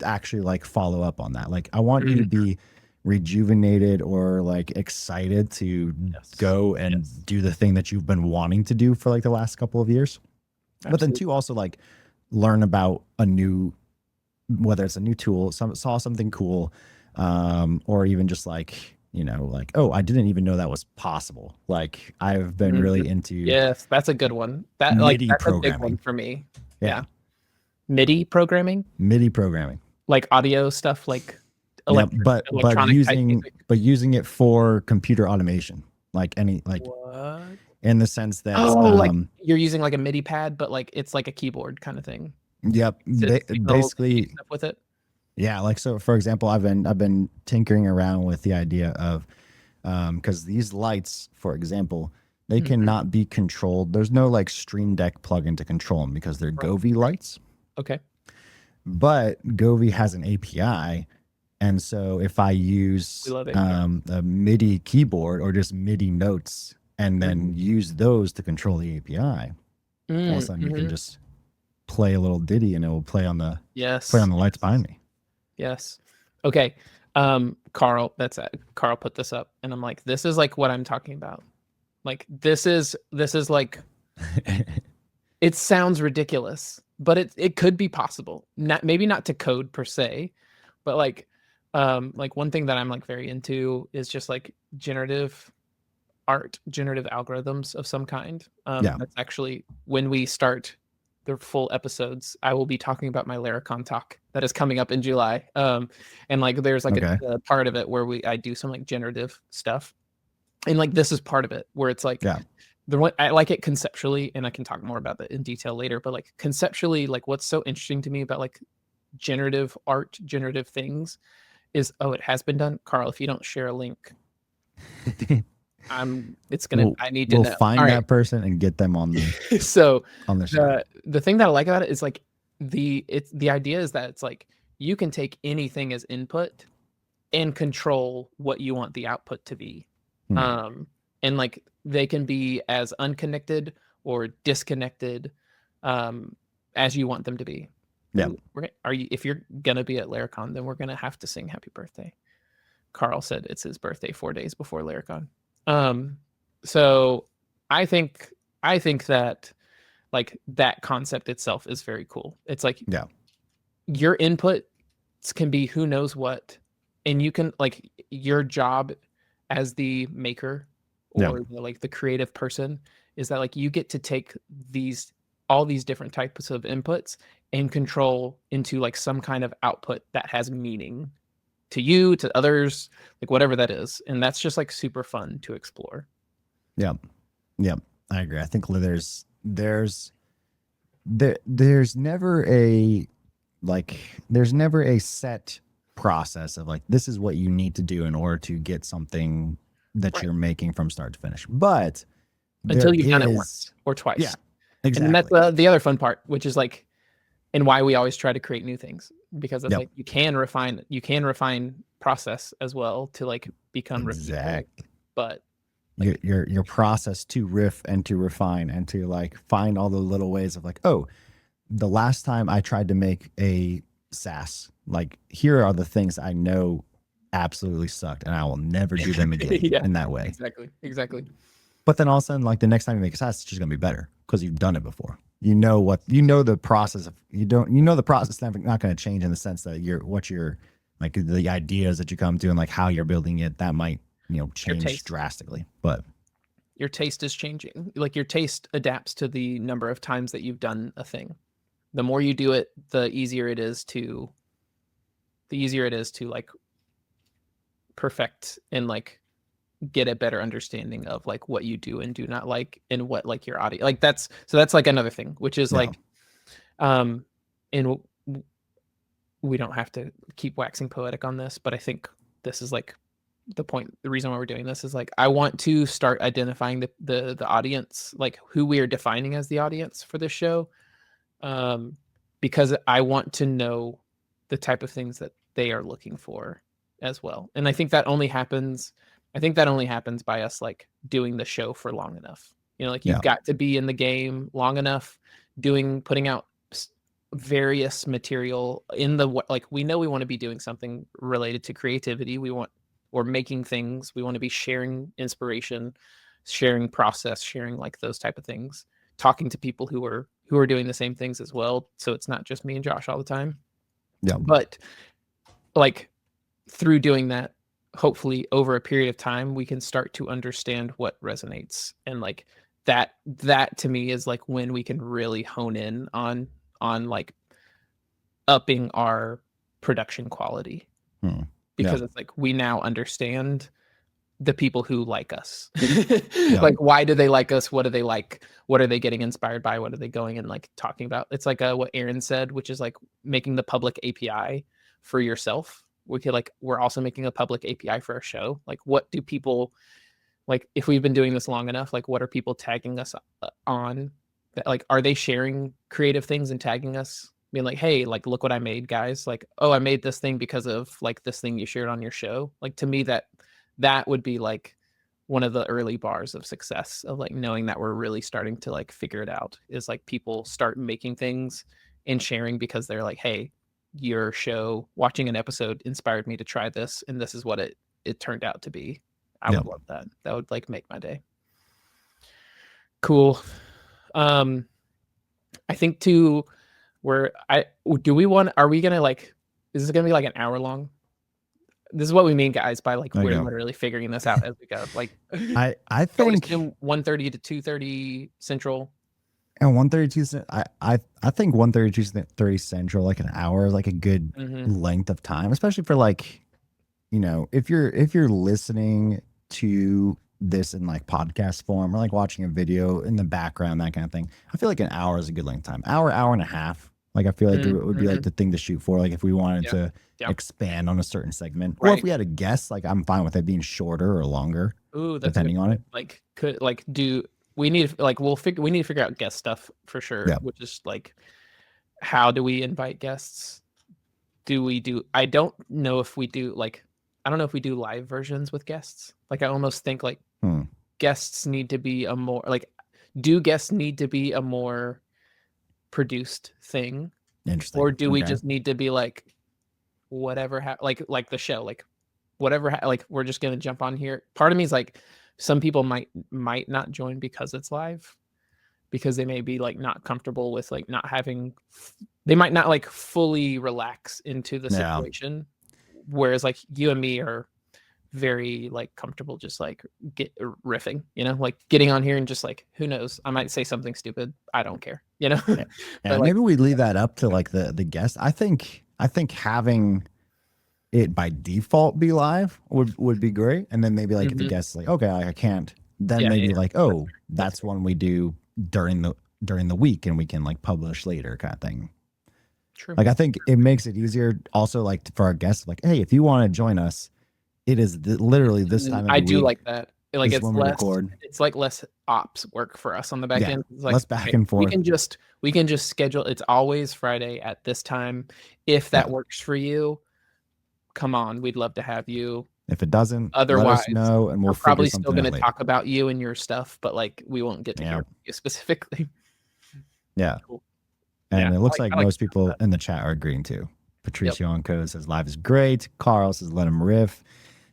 actually like follow up on that. Like I want you to be rejuvenated or like excited to go and do the thing that you've been wanting to do for like the last couple of years. Absolutely. But then too, also like learn about a new, whether it's a new tool, saw something cool, or even just like, you know, like, oh, I didn't even know that was possible. Like I've been really into
yes, that's a good one. That like
MIDI
that's
programming.
a big one for me. Yeah. MIDI programming, like audio stuff, like
but using it for computer automation, like any like
what?
In the sense that
like you're using like a MIDI pad, but like it's like a keyboard kind of thing.
Yep, basically
stuff with it.
Yeah, like so. For example, I've been tinkering around with the idea of because these lights, for example, They
Mhm.
cannot be controlled. There's no like Stream Deck plugin to control them because they're
Right.
Govee lights.
Okay.
But Govee has an API. And so if I
We
use
love API.
a MIDI keyboard or just MIDI notes and then
Mhm.
use those to control the API, all of a sudden you can
Mhm.
just play a little ditty and it will play on the
Yes.
lights behind me.
Yes. Okay. Carl, Carl put this up, and I'm like, this is like what I'm talking about. Like this is like, it sounds ridiculous, but it could be possible. Not maybe not to code per se, but like one thing that I'm like very into is just like generative art, generative algorithms of some kind.
Yeah.
That's actually when we start the full episodes, I will be talking about my Laracon talk that is coming up in July. And like there's like
Okay.
a part of it where I do some like generative stuff, and like this is part of it where it's like
Yeah.
the one I like it conceptually, and I can talk more about that in detail later. But like conceptually, like what's so interesting to me about like generative art, generative things is, oh, it has been done. Carl, if you don't share a link, I need to
We'll
know. All
find
right.
that person and get them on
So
the show.
the thing that I like about it is like the idea is that it's like you can take anything as input and control what you want the output to be.
Hmm.
And like they can be as unconnected or disconnected as you want them to be.
Yeah.
Ooh, are you, if you're gonna be at Laracon, then we're gonna have to sing happy birthday. Carl said it's his birthday 4 days before Laracon. So I think that like that concept itself is very cool. It's like
Yeah.
your inputs can be who knows what, and you can like your job as the maker
Yeah.
or like the creative person is that like you get to take these all these different types of inputs and control into like some kind of output that has meaning to you, to others, like whatever that is. And that's just like super fun to explore.
Yeah. Yeah. I agree. I think there's never a like there's never a set process of like this is what you need to do in order to get something that
Right.
you're making from start to finish. But
Until
there
you've done it
is
once or
yeah,
twice. And then that's
exactly.
the other fun part, which is like, and why we always try to create new things, because it's
Yep.
like you can refine process as well to like become repeatable.
Exactly.
But
Your,
like,
your your process to riff and to refine and to like find all the little ways of like, oh, the last time I tried to make a SAS, like here are the things I know absolutely sucked and I will never do them again
yeah,
in that way.
exactly.
But then all of a sudden, like the next time you make a SAS, it's just gonna be better because you've done it before. You know the process of the process is not gonna change in the sense that you're like the ideas that you come to and like how you're building it, that might,
Your
change
taste,
drastically. But
your taste is changing. Like your taste adapts to the number of times that you've done a thing. The more you do it, the easier it is to like perfect and like get a better understanding of like what you do and do not like, and what like your audio like that's like another thing, which is
yeah,
like and we don't have to keep waxing poetic on this, but I think this is like the reason why we're doing this is like I want to start identifying the audience, like who we are defining as the audience for this show, because I want to know the type of things that they are looking for as well. And I think that only happens by us like doing the show for long enough. Like
yeah,
you've got to be in the game long enough, putting out various material in the like we know we want to be doing something related to creativity. We want or making things. We want to be sharing inspiration, sharing process, sharing like those type of things, talking to people who are doing the same things as well. So it's not just me and Josh all the time.
yeah,
But like through doing that, hopefully over a period of time, we can start to understand what resonates. And like that to me is like when we can really hone in on like upping our production quality,
hmm, yeah,
because it's like we now understand the people who like us.
yeah,
Like why do they like us? What do they like? What are they getting inspired by? What are they going and like talking about? It's like what Aaron said, which is like making the public API for yourself. We're also making a public API for our show. Like what do people like if we've been doing this long enough, like what are people tagging us on? That, like, are they sharing creative things and tagging us, being like, hey, like look what I made, guys. Like, oh, I made this thing because of like this thing you shared on your show. Like to me, that would be like one of the early bars of success, of like knowing that we're really starting to like figure it out, is like people start making things and sharing because they're like, hey, your show, watching an episode inspired me to try this, and this is what it turned out to be. I
Yeah.
would love that. That would like make my day. Cool. I think too, where are we gonna like, is this gonna be like an hour long? This is what we mean, guys, by like
There you
we're
go.
literally figuring this out as we go. Like
I
would
think
assume 1:30 to 2:30 Central.
and 132. I think 132:30 Central, like an hour, is like a good length of time, especially for like, if you're listening to this in like podcast form or like watching a video in the background, that kind of thing. I feel like an hour is a good length of time. Hour and a half. Like I feel like it would be like the thing to shoot for. Like if we wanted to expand on a certain segment, or if we had a guest, like I'm fine with it being shorter or longer.
Ooh, that's
depending on it.
Like could like do we need like we need to figure out guest stuff for sure.
Yeah.
Which is like, how do we invite guests? I don't know if we do like, I don't know if we do live versions with guests. Like I almost think like guests need to be a more like, do guests need to be a more produced thing?
Interesting.
Or do we just need to be like, whatever like the show, like whatever like we're just gonna jump on here? Part of me is like, some people might not join because it's live, because they may be like not comfortable with like not having, they might not like fully relax into the situation. Whereas like you and me are very like comfortable just like riffing, like getting on here and just like, who knows, I might say something stupid, I don't care,
Yeah,
like,
maybe we leave that up to like the guest. I think having it by default be live would be great, and then maybe like if the guest is like, okay, I can't, then maybe like, oh, that's one we do during the week and we can like publish later, kind of thing.
True.
Like I think it makes it easier also like for our guests, like, hey, if you want to join us, it is literally this time of the
I do
week.
like that. Like it's less,
record.
It's like less ops work for us on the back end. It's like
less back and forth.
We can just schedule. It's always Friday at this time. If that works for you, come on, we'd love to have you.
If it doesn't,
otherwise,
let us know, and we'll
probably still going to talk about you and your stuff, but like we won't get to hear you specifically.
Yeah. Cool. And it looks like most people in the chat are agreeing too. Patricio on Code says live is great. Carl says let him riff.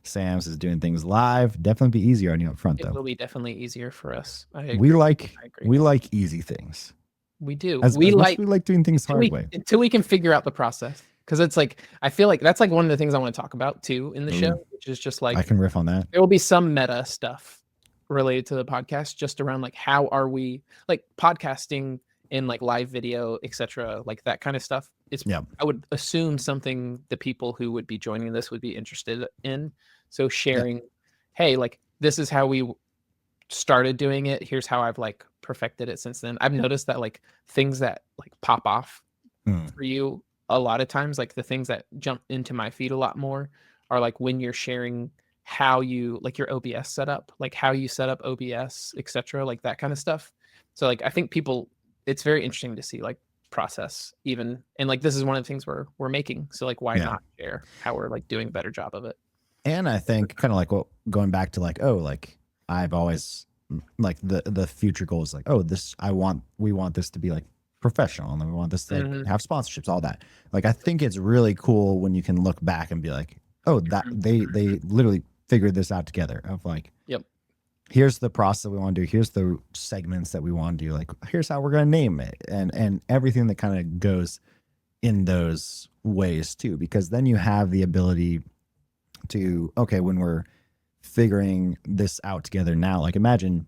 Sam says doing things live. Definitely be easier on you up front though.
It will be definitely easier for us.
We like easy things.
We do.
We like doing things hard way.
Until we can figure out the process. Because it's like, I feel like that's like one of the things I want to talk about too in the show, which is just like,
I can riff on that.
There will be some meta stuff related to the podcast, just around like, how are we like podcasting in like live video, etc., like that kind of stuff. I would assume something the people who would be joining this would be interested in. So sharing, hey, like this is how we started doing it. Here's how I've like perfected it since then. I've noticed that like things that like pop off for you a lot of times, like the things that jump into my feed a lot more are like when you're sharing how you like your OBS setup, like how you set up OBS, etc., like that kind of stuff. So like I think people, it's very interesting to see like process even, and like this is one of the things we're making. So like why not share how we're like doing a better job of it?
And I think kind of like going back to like, oh, like I've always like the future goal is like, oh, we want this to be like professional, and we want this to have sponsorships, all that. Like I think it's really cool when you can look back and be like, oh, that they literally figured this out together, of like, here's the process we want to do, here's the segments that we want to do, like here's how we're going to name it, and everything that kind of goes in those ways too, because then you have the ability to, okay, when we're figuring this out together now, like imagine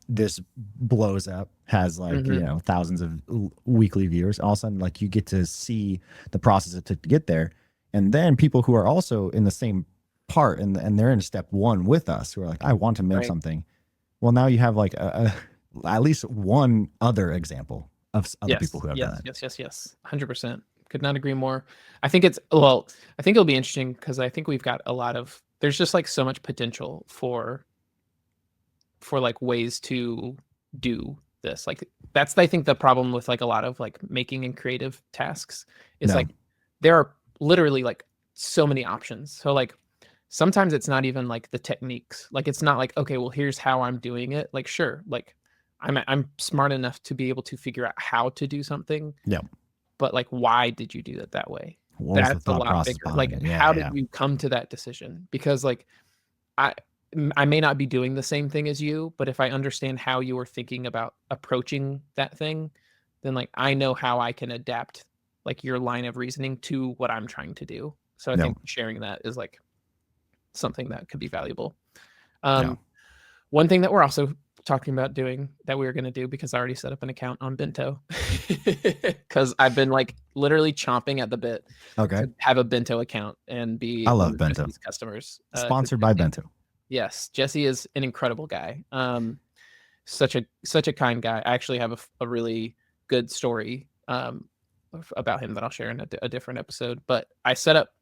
this blows up, has like thousands of weekly viewers, all of a sudden like you get to see the process it took to get there, and then people who are also in the same part and they're in step one with us, who are like, I want to make something. Well, now you have like at least one other example of other people who have done it.
Yes 100%. Could not agree more. I think it'll be interesting because I think we've got there's just like so much potential for for like ways to do this. Like that's I think the problem with like a lot of like making and creative tasks is
No.
like there are literally like so many options. So like sometimes it's not even like the techniques. Like it's not like, okay, well here's how I'm doing it. Like sure, like I'm smart enough to be able to figure out how to do something,
Yeah.
but like why did you do it that way?
What was the
That's a
thought
lot
process
bigger.
behind
Like
it?
how
Yeah.
did
Yeah.
you come to that decision? Because like I I may not be doing the same thing as you, but if I understand how you were thinking about approaching that thing, then like I know how I can adapt like your line of reasoning to what I'm trying to do. So I
No.
think sharing that is like something that could be valuable.
Yeah.
One thing that we're also talking about doing that we were going to do because I already set up an account on Bento because I've been like literally chomping at the bit
Okay.
to have a Bento account and be
I
one
love
of
Bento.
Jesse's customers. 'Cause
Sponsored by
Jesse-
Bento.
Yes, Jesse is an incredible guy. Such a kind guy. I actually have a really good story about him that I'll share in a different episode. But I set up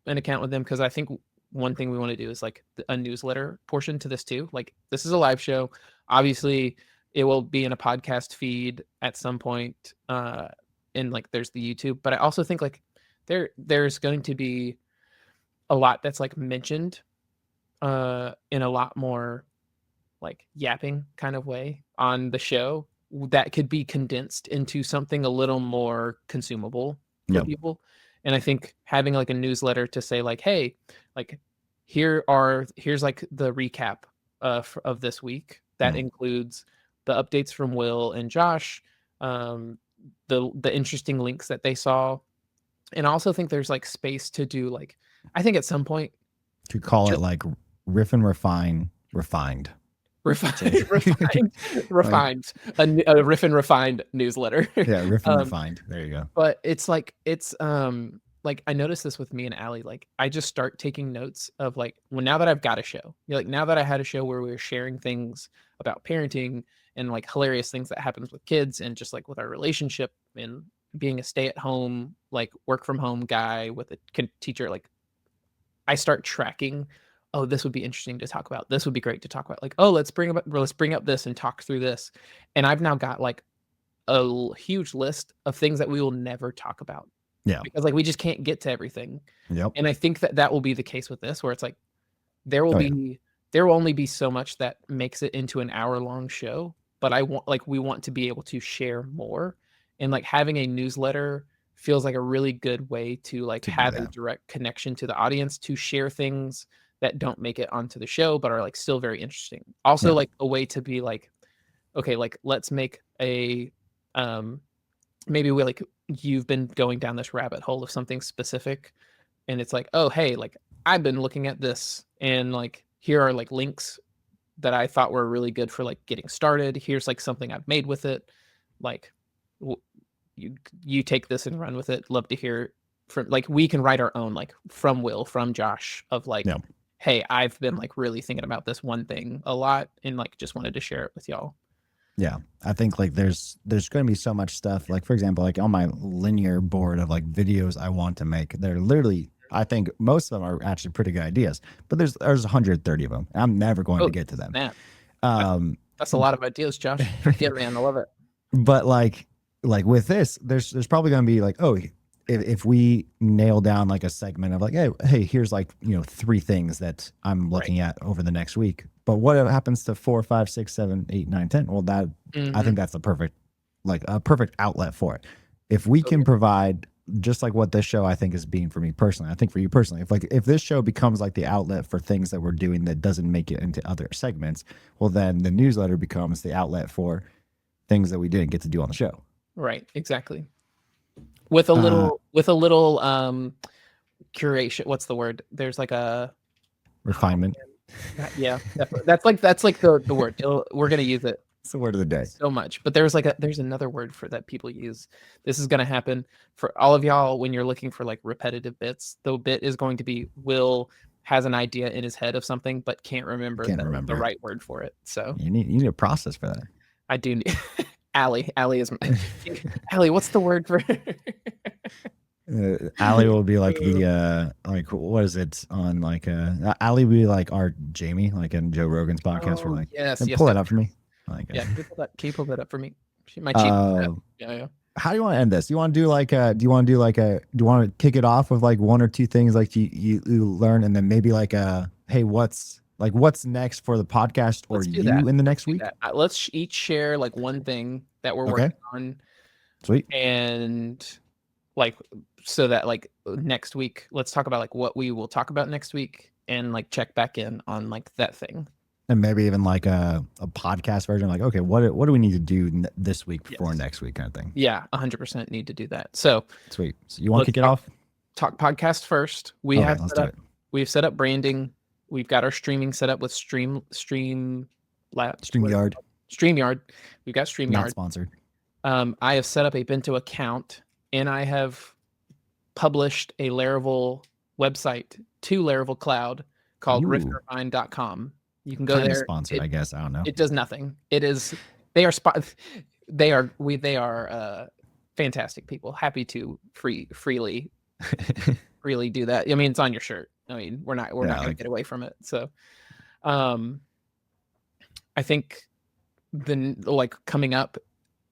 an account with him because I think one thing we want to do is like a newsletter portion to this too. Like this is a live show. Obviously, it will be in a podcast feed at some point. And like there's the YouTube, but I also think like there's going to be a lot that's like mentioned in a lot more like yapping kind of way on the show that could be condensed into something a little more consumable for
Yep.
people. And I think having like a newsletter to say like, hey, like here's like the recap of this week that includes the updates from Will and Josh, um, the interesting links that they saw, and I also think there's like space to do like I think at some point
To call it
just
like Riff and Refine refined.
refined, refined, a riff and refined newsletter.
Yeah, Riff and
um,
Refined. There you go.
but it's like I noticed this with me and Allie. Like I just start taking notes of like well now that I've got a show, like now that I had a show where we were sharing things about parenting and like hilarious things that happens with kids and just like with our relationship and being a stay at home like work from home guy with a teacher like I start tracking, oh, this would be interesting to talk about. This would be great to talk about. Like, oh, let's bring up this and talk through this. And I've now got like huge list of things that we will never talk about.
Yeah.
Because like we just can't get to everything.
Yep.
And I think that will be the case with this where it's like there will only be so much that makes it into an hour-long show, but we want to be able to share more. And like having a newsletter feels like a really good way to like have a direct connection to the audience to share things that don't make it onto the show but are like still very interesting. Also like a way to be like okay, like let's make a maybe we like you've been going down this rabbit hole of something specific and it's like, oh hey, like I've been looking at this and like here are like links that I thought were really good for like getting started. Here's like something I've made with it. Like you take this and run with it. Love to hear from like we can write our own like from Will, from Josh of like, hey, I've been like really thinking about this one thing a lot and like just wanted to share it with y'all.
Yeah, I think like there's going to be so much stuff. Like for example, like on my linear board of like videos I want to make, they're literally I think most of them are actually pretty good ideas, but there's 130 of them. I'm never going to get to them.
That's a lot of ideas, Josh. Yeah, man, I love it.
But like with this, there's probably going to be like, oh, if we nail down like a segment of like, hey, here's like 3 things that I'm looking at over the next week. But what happens to 4, 5, 6, 7, 8, 9, 10? Well, that I think that's a perfect outlet for it. If we can provide just like what this show I think is being for me personally, I think for you personally, if this show becomes like the outlet for things that we're doing that doesn't make it into other segments, well then the newsletter becomes the outlet for things that we didn't get to do on the show.
Right, exactly. With a little curation. What's the word? There's like a
refinement.
Yeah, that's like the word. We're gonna use it.
It's the word of the day.
So much, but there's another word for that people use. This is gonna happen for all of y'all when you're looking for like repetitive bits. The bit is going to be Will has an idea in his head of something, but can't remember the right word for it. So
you need a process for that.
I do. Allie is Allie. What's the word for?
Ali will be like the like what is it on like Ali will be like our Jamie like in Joe Rogan's podcast. We're
Oh
like,
yes,
and
yes,
pull that
yes.
up for me. Like,
Yeah, can you pull that up for me? My chief of staff.
uh,
Yeah, yeah.
how do you want to end this? Do you want to do like do you want to do like do you want to kick it off with like one or two things like you learn, and then maybe like hey, what's next for the podcast or
Let's do
you
that.
in the
Let's
next
do
week?
that. Let's each share like one thing that we're
Okay,
working on,
sweet.
and like so that like next week, let's talk about like what we will talk about next week, and like check back in on like that thing.
And maybe even like a podcast version, like, okay, what do we need to do this week before
Yes.
next week kind of thing.
Yeah, 100% need to do that. So
Sweet. So you want to
let's
kick it off?
talk podcast first.
Okay, let's do it.
We've set up branding. We've got our streaming set up with
StreamYard,
StreamYard. We've got
not
StreamYard.
sponsored.
I have set up a Bento account, and I have published a Laravel website to Laravel Cloud called
Ooh.
riffrefine.com. You can go
Kind of
there.
sponsored, I guess. I don't know.
It does nothing. It is they are they are fantastic people. Happy to freely do that. I mean, it's on your shirt. I mean, we're not going to get away from it. So, I think then like coming up,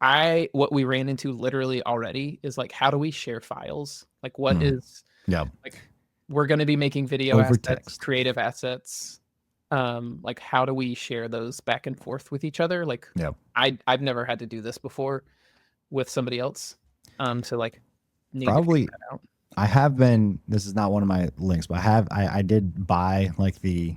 what we ran into literally already is like, how do we share files? Like, what is like we're going to be making video
over
assets,
text,
creative assets. Like how do we share those back and forth with each other? Like, I've never had to do this before with somebody else. So like,
probably I have been. This is not one of my links, but I did buy like the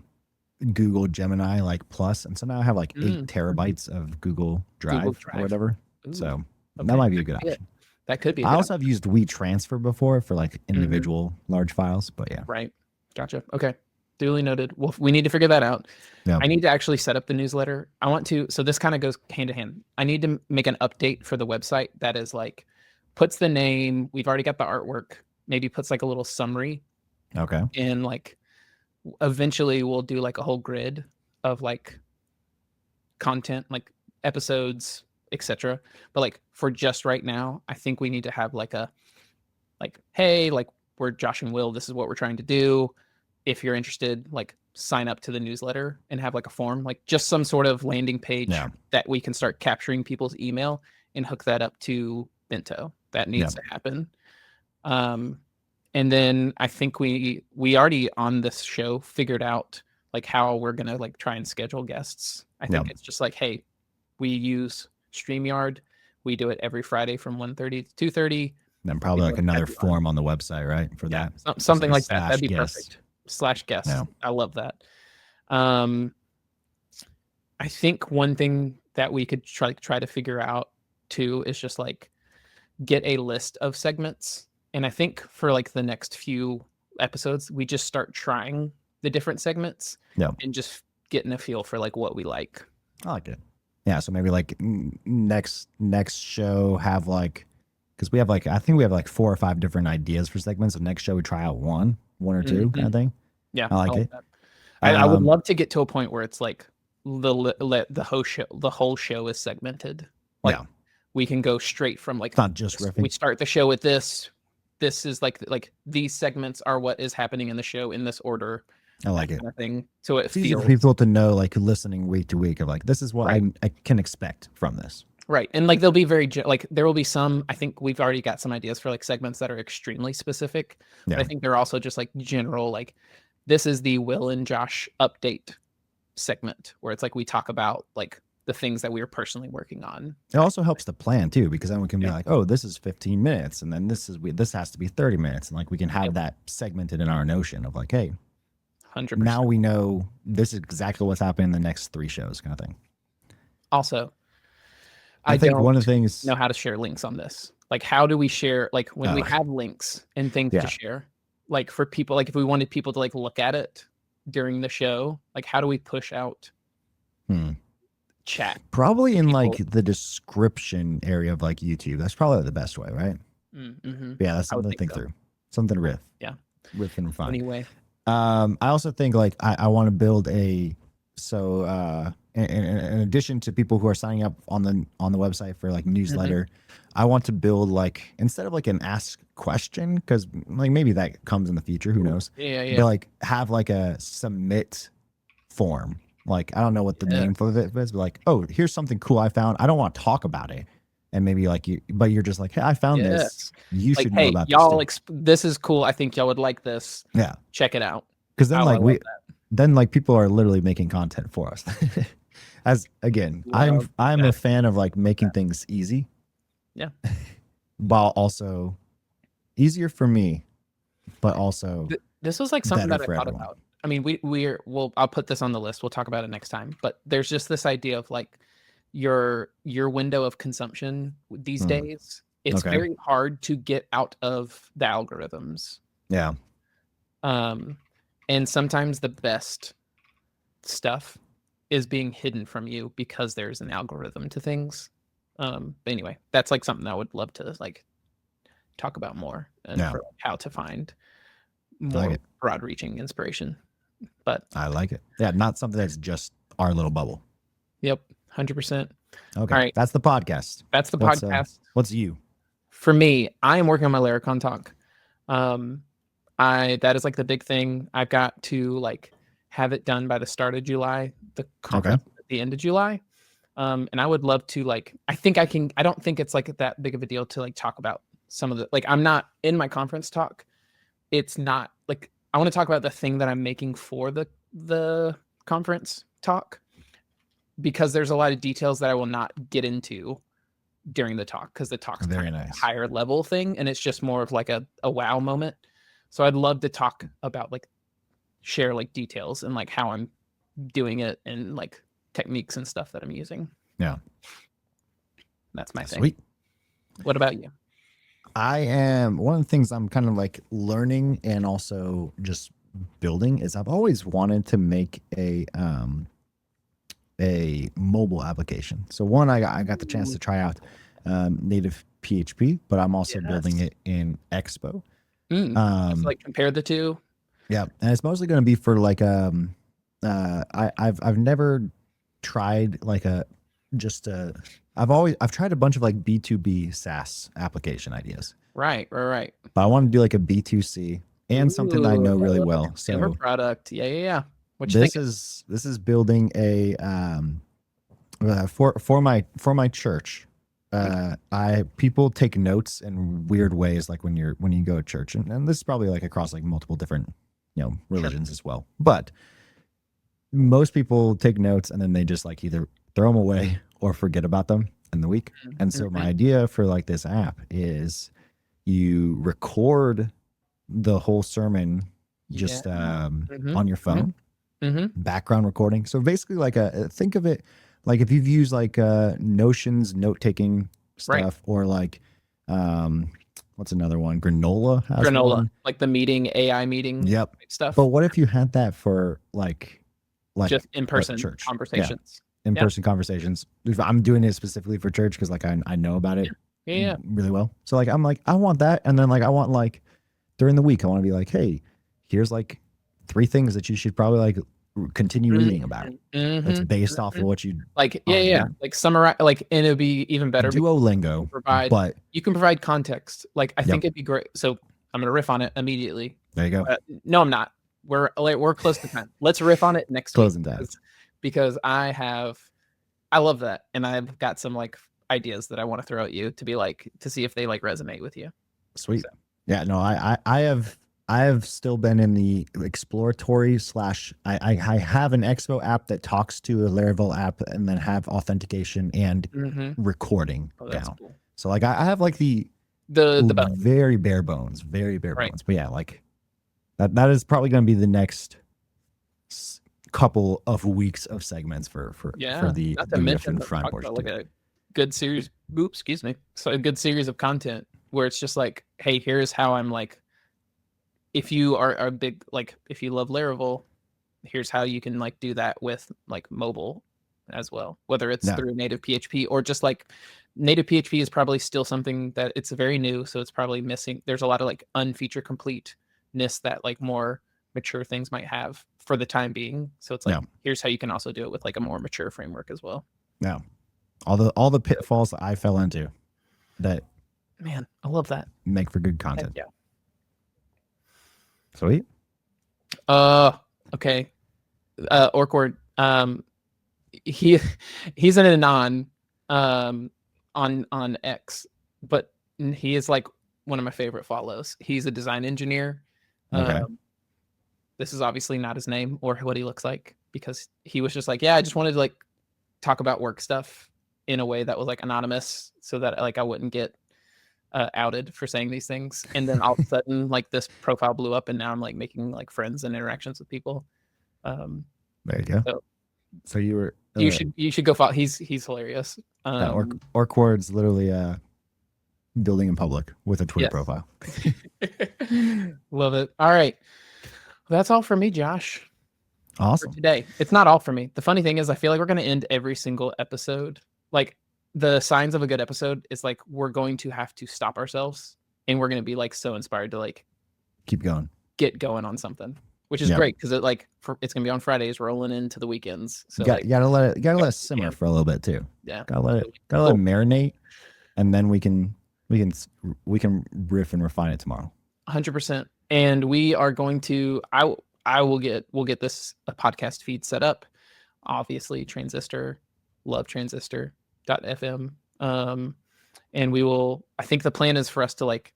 Google Gemini like Plus, and so now I have like 8 terabytes of Google Drive or whatever. Ooh, so that might be a good option.
That could be.
I also have used WeTransfer before for like individual large files, but yeah.
Right. Gotcha. Okay. Duly noted. Well, we need to figure that out. I need to actually set up the newsletter. I want to, so this kind of goes hand to hand. I need to make an update for the website that is like, puts the name, we've already got the artwork, maybe puts like a little summary.
Okay.
And like, eventually we'll do like a whole grid of like content, like episodes, etc. But like for just right now, I think we need to have like hey, like we're Josh and Will, this is what we're trying to do. If you're interested, like sign up to the newsletter and have like a form, like just some sort of landing page that we can start capturing people's email and hook that up to Bento. That needs to happen. And then I think we already on this show figured out like how we're going to like try and schedule guests. I think it's just like, hey, we use StreamYard. We do it every Friday from 1:30 to 2:30.
Then probably like another form on the website, right? For that.
Something like that. That'd be perfect. /guest. I love that. I think one thing that we could try to figure out too is just like get a list of segments. And I think for like the next few episodes, we just start trying the different segments and just getting a feel for like what we like.
I like it. Yeah. So maybe like next show have like, because we have like, I think we have like 4 or 5 different ideas for segments. So next show we try out one or two kind of thing.
Yeah,
I like it.
I would love to get to a point where it's like the whole show is segmented. Like we can go straight from like,
it's not just riffing.
We start the show with this. This is like these segments are what is happening in the show in this order.
I like it.
Kind of thing. So it's
easy for people to know, like listening week to week of like, this is what I can expect from this.
Right. And like, they'll be very like, there will be some, I think we've already got some ideas for like segments that are extremely specific. But I think they're also just like general, like this is the Will and Josh update segment where it's like, we talk about like the things that we are personally working on.
It also helps the plan too, because then we can be like, oh, this is 15 minutes. And then this has to be 30 minutes. And like, we can have that segmented in our notion of like, hey,
100%.
Now we know this is exactly what's happening in the next 3 shows kind of thing.
Also,
I think one of the things
know how to share links on this. Like, how do we share, like when we have links and things to share, like for people, like if we wanted people to like look at it during the show, like how do we push out chat?
Probably in like the description area of like YouTube. That's probably the best way, right? Yeah, that's something to think through. Something to riff.
Yeah.
Riff and refine.
Anyway.
I also think like I want to build a in addition to people who are signing up on the website for like newsletter, I want to build like, instead of like an ask question, because like maybe that comes in the future, who knows?
Yeah.
But like have like a submit form. Like I don't know what the name for it is, but like, oh, here's something cool I found. I don't want to talk about it, and maybe like you, but you're just like, hey, I found this. You
Like,
should know
hey,
about this
y'all,
too.
this is cool. I think y'all would like this.
Yeah,
Check it out.
because then
Oh, I
like
love that.
then like people are literally making content for us. As again,
Love
I'm a
that.
fan of like making things easy.
Yeah.
While also easier for me, but also
This was like something
better
that I
for
thought
everyone.
about. I mean, I'll put this on the list. We'll talk about it next time. But there's just this idea of like your window of consumption these days. It's
Okay.
very hard to get out of the algorithms.
Yeah.
And sometimes the best stuff is being hidden from you because there's an algorithm to things. But anyway, that's like something I would love to like talk about more, and
Yeah.
for like, how to find
like
more
it.
broad-reaching inspiration. But
I like it. Yeah, not something that's just our little bubble.
yep, 100%.
Okay.
All right,
That's the podcast.
that's the
What's
podcast.
what's you?
For me, I am working on my Laracon talk. That is like the big thing. I've got to like have it done by the start of July. The conference at the end of July. And I would love to like, I think I can. I don't think it's like that big of a deal to like talk about some of the, like, I'm not in my conference talk. It's not like, I want to talk about the thing that I'm making for the conference talk, because there's a lot of details that I will not get into during the talk, because the talk's
Very
kind of
nice.
a higher level thing, and it's just more of like a wow moment. So I'd love to talk about like, share like details and like how I'm doing it and like techniques and stuff that I'm using.
Yeah.
That's my thing.
Sweet.
What about you?
I am, one of the things I'm kind of like learning and also just building is I've always wanted to make a mobile application. So one, I got the chance to try out native PHP, but I'm also building it in Expo.
Just like compare the two.
Yeah, and it's mostly going to be for like I've never tried like I've tried a bunch of like B2B SaaS application ideas.
Right.
But I want to do like a B2C and something that I know really well.
Consumer product. Yeah. What you
this
think?
is building a for my church. People take notes in weird ways, like when you go to church, and this is probably like across like multiple different religions as well. But most people take notes and then they just like either throw them away or forget about them in the week. And so my idea for like this app is you record the whole sermon just on your phone, background recording. So basically like think of it like if you've used like Notion's note-taking stuff, or like what's another one? Granola has one.
Like the meeting, AI meeting stuff.
But what if you had that for like
just in-person
church
conversations?
Yeah. In-person conversations. I'm doing it specifically for church because like I know about it really well. So like I'm like, I want that. And then like I want like during the week, I want to be like, hey, here's like 3 things that you should probably like continue reading about. That's based off of what you
like like summarize, like, and it'd be even better.
Duolingo, but
you can provide context. Like I think it'd be great. So I'm gonna riff on it immediately.
There you go.
No, I'm not. We're close to time. Let's riff on it next
Closing
week.
time.
Because I love that, and I've got some like ideas that I want to throw at you to be like, to see if they like resonate with you.
Sweet. So. Yeah, no, I have still been in the exploratory / I have an Expo app that talks to a Laravel app and then have authentication and recording down. Cool. So like I have like the very bare bones, bones. But yeah, like that is probably going to be the next couple of weeks of segments for the Riff Refine portion.
Like a good series. Oops, excuse me. So a good series of content where it's just like, hey, here's how I'm like. If you are a big, like, if you love Laravel, here's how you can like do that with like mobile as well, whether it's through native PHP or just like native PHP is probably still something that it's very new. So it's probably missing. There's a lot of like unfeature completeness that like more mature things might have for the time being. So it's like, here's how you can also do it with like a more mature framework as well.
Yeah. All the pitfalls that I fell into that,
man, I love that.
Make for good content.
Yeah.
Sweet.
Okay. Orkward, he's an anon on X, but he is like one of my favorite follows. He's a design engineer.
Okay.
This is obviously not his name or what he looks like, because he was just like, yeah, I just wanted to like talk about work stuff in a way that was like anonymous, so that like I wouldn't get outed for saying these things. And then all of a sudden, like this profile blew up, and now I'm like making like friends and interactions with people.
There you go. So you were
you should go follow. He's hilarious.
Orkward's literally building in public with a Twitter profile.
Love it. All right, well, that's all for me, Josh.
Awesome.
For today. It's not all for me. The funny thing is, I feel like we're going to end every single episode. Like, the signs of a good episode is like we're going to have to stop ourselves, and we're going to be like so inspired to like
keep going,
get going on something, which is great, because it's going to be on Fridays, rolling into the weekends. So
you gotta let it simmer for a little bit too.
Yeah,
gotta let it marinate, and then we can riff and refine it tomorrow.
100%. And we are going to we'll get this podcast feed set up. Obviously, Transistor, love Transistor.fm. And we will, I think the plan is for us to like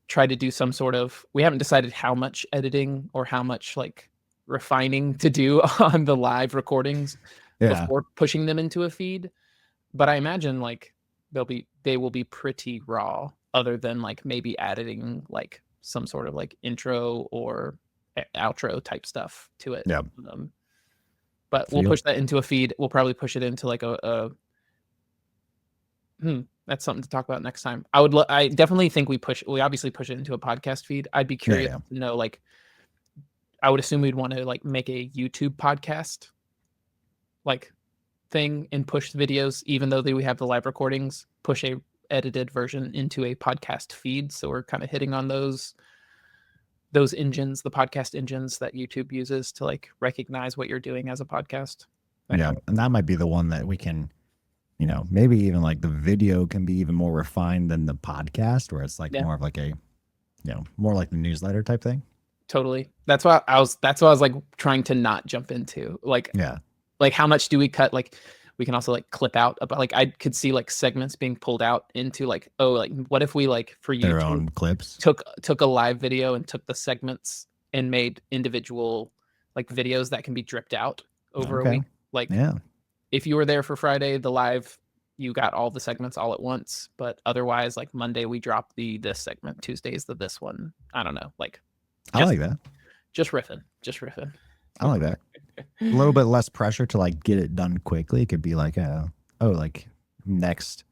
try to do some sort of, we haven't decided how much editing or how much like refining to do on the live recordings before pushing them into a feed. But I imagine like they will be pretty raw, other than like maybe editing like some sort of like intro or outro type stuff to it.
Yeah.
But we'll push that into a feed. We'll probably push it into like that's something to talk about next time. I definitely think we obviously push it into a podcast feed. I'd be curious to know, like, I would assume we'd want to like make a YouTube podcast like thing and push the videos, even though we have the live recordings, push a edited version into a podcast feed. So we're kind of hitting on those engines, the podcast engines that YouTube uses to like recognize what you're doing as a podcast.
Yeah. And that might be the one that we can, maybe even like the video can be even more refined than the podcast, where it's like more of like a, more like the newsletter type thing.
Totally. That's why I was like trying to not jump into like, like how much do we cut? Like we can also like clip out about, like I could see like segments being pulled out into like, oh, like what if we like for YouTube
their own clips
took a live video and took the segments and made individual like videos that can be dripped out over a week. Like if you were there for Friday, the live, you got all the segments all at once, but otherwise like Monday we drop this segment, Tuesday's this one. I don't know. Like
I like that.
Just riffing.
I like that. A little bit less pressure to like get it done quickly. It could be like like next,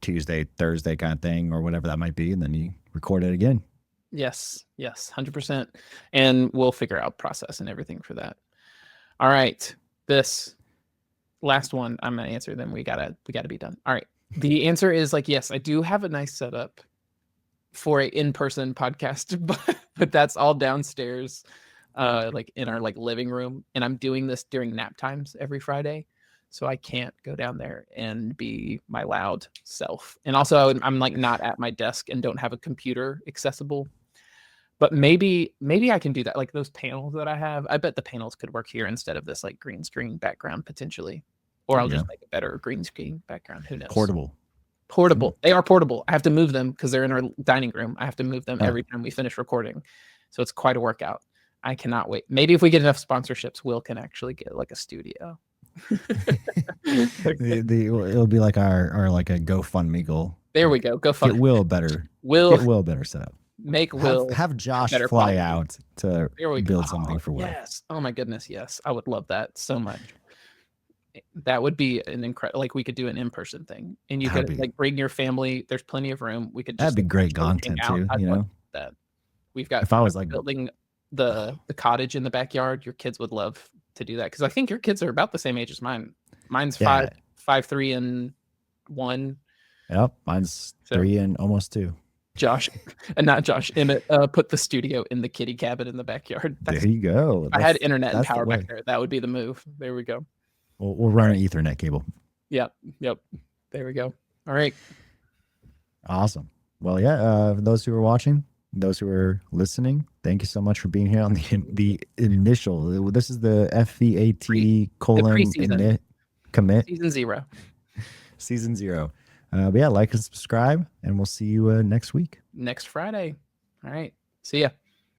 Tuesday, Thursday kind of thing, or whatever that might be, and then you record it again.
Yes, 100%. And we'll figure out process and everything for that. All right, this last one I'm gonna answer. Then we gotta be done. All right. The answer is like, yes, I do have a nice setup for a in-person podcast, but that's all downstairs, like in our like living room, and I'm doing this during nap times every Friday, so I can't go down there and be my loud self. And also I'm like not at my desk and don't have a computer accessible, but maybe I can do that. Like those panels that I have, I bet the panels could work here instead of this like green screen background potentially, or I'll just make a better green screen background. Who knows? Portable. They are portable. I have to move them because they're in our dining room. I have to move them every time we finish recording. So it's quite a workout. I cannot wait. Maybe if we get enough sponsorships, Will can actually get like a studio.
It'll be like our like a GoFundMe goal.
There we go. GoFundMe.
Get Will better. Get Will better set up.
Make Will
have Josh fly out to build something for Will.
Yes. Oh my goodness. Yes. I would love that so much. That would be an incredible, like we could do an in-person thing, and you could like bring your family. There's plenty of room. We could just,
that'd be great content too.
That we've got.
If I was like
building the cottage in the backyard, your kids would love to do that, because I think your kids are about the same age as mine. Mine's 5, 3, and 1.
Yep, mine's 3 and almost 2.
Josh, and not Josh Emmett, put the studio in the kitty cabin in the backyard.
There you go.
I had internet and
That's the
power back
way.
there. That would be the move. There we go.
We'll run an Ethernet cable.
Yep. Yep. There we go. All right.
Awesome. Well, yeah. For those who are watching, those who are listening, thank you so much for being here on the initial. This is the FVAT colon
preseason.
commit
Season 0.
season 0. But yeah, like and subscribe, and we'll see you next week.
Next Friday. All right. See ya.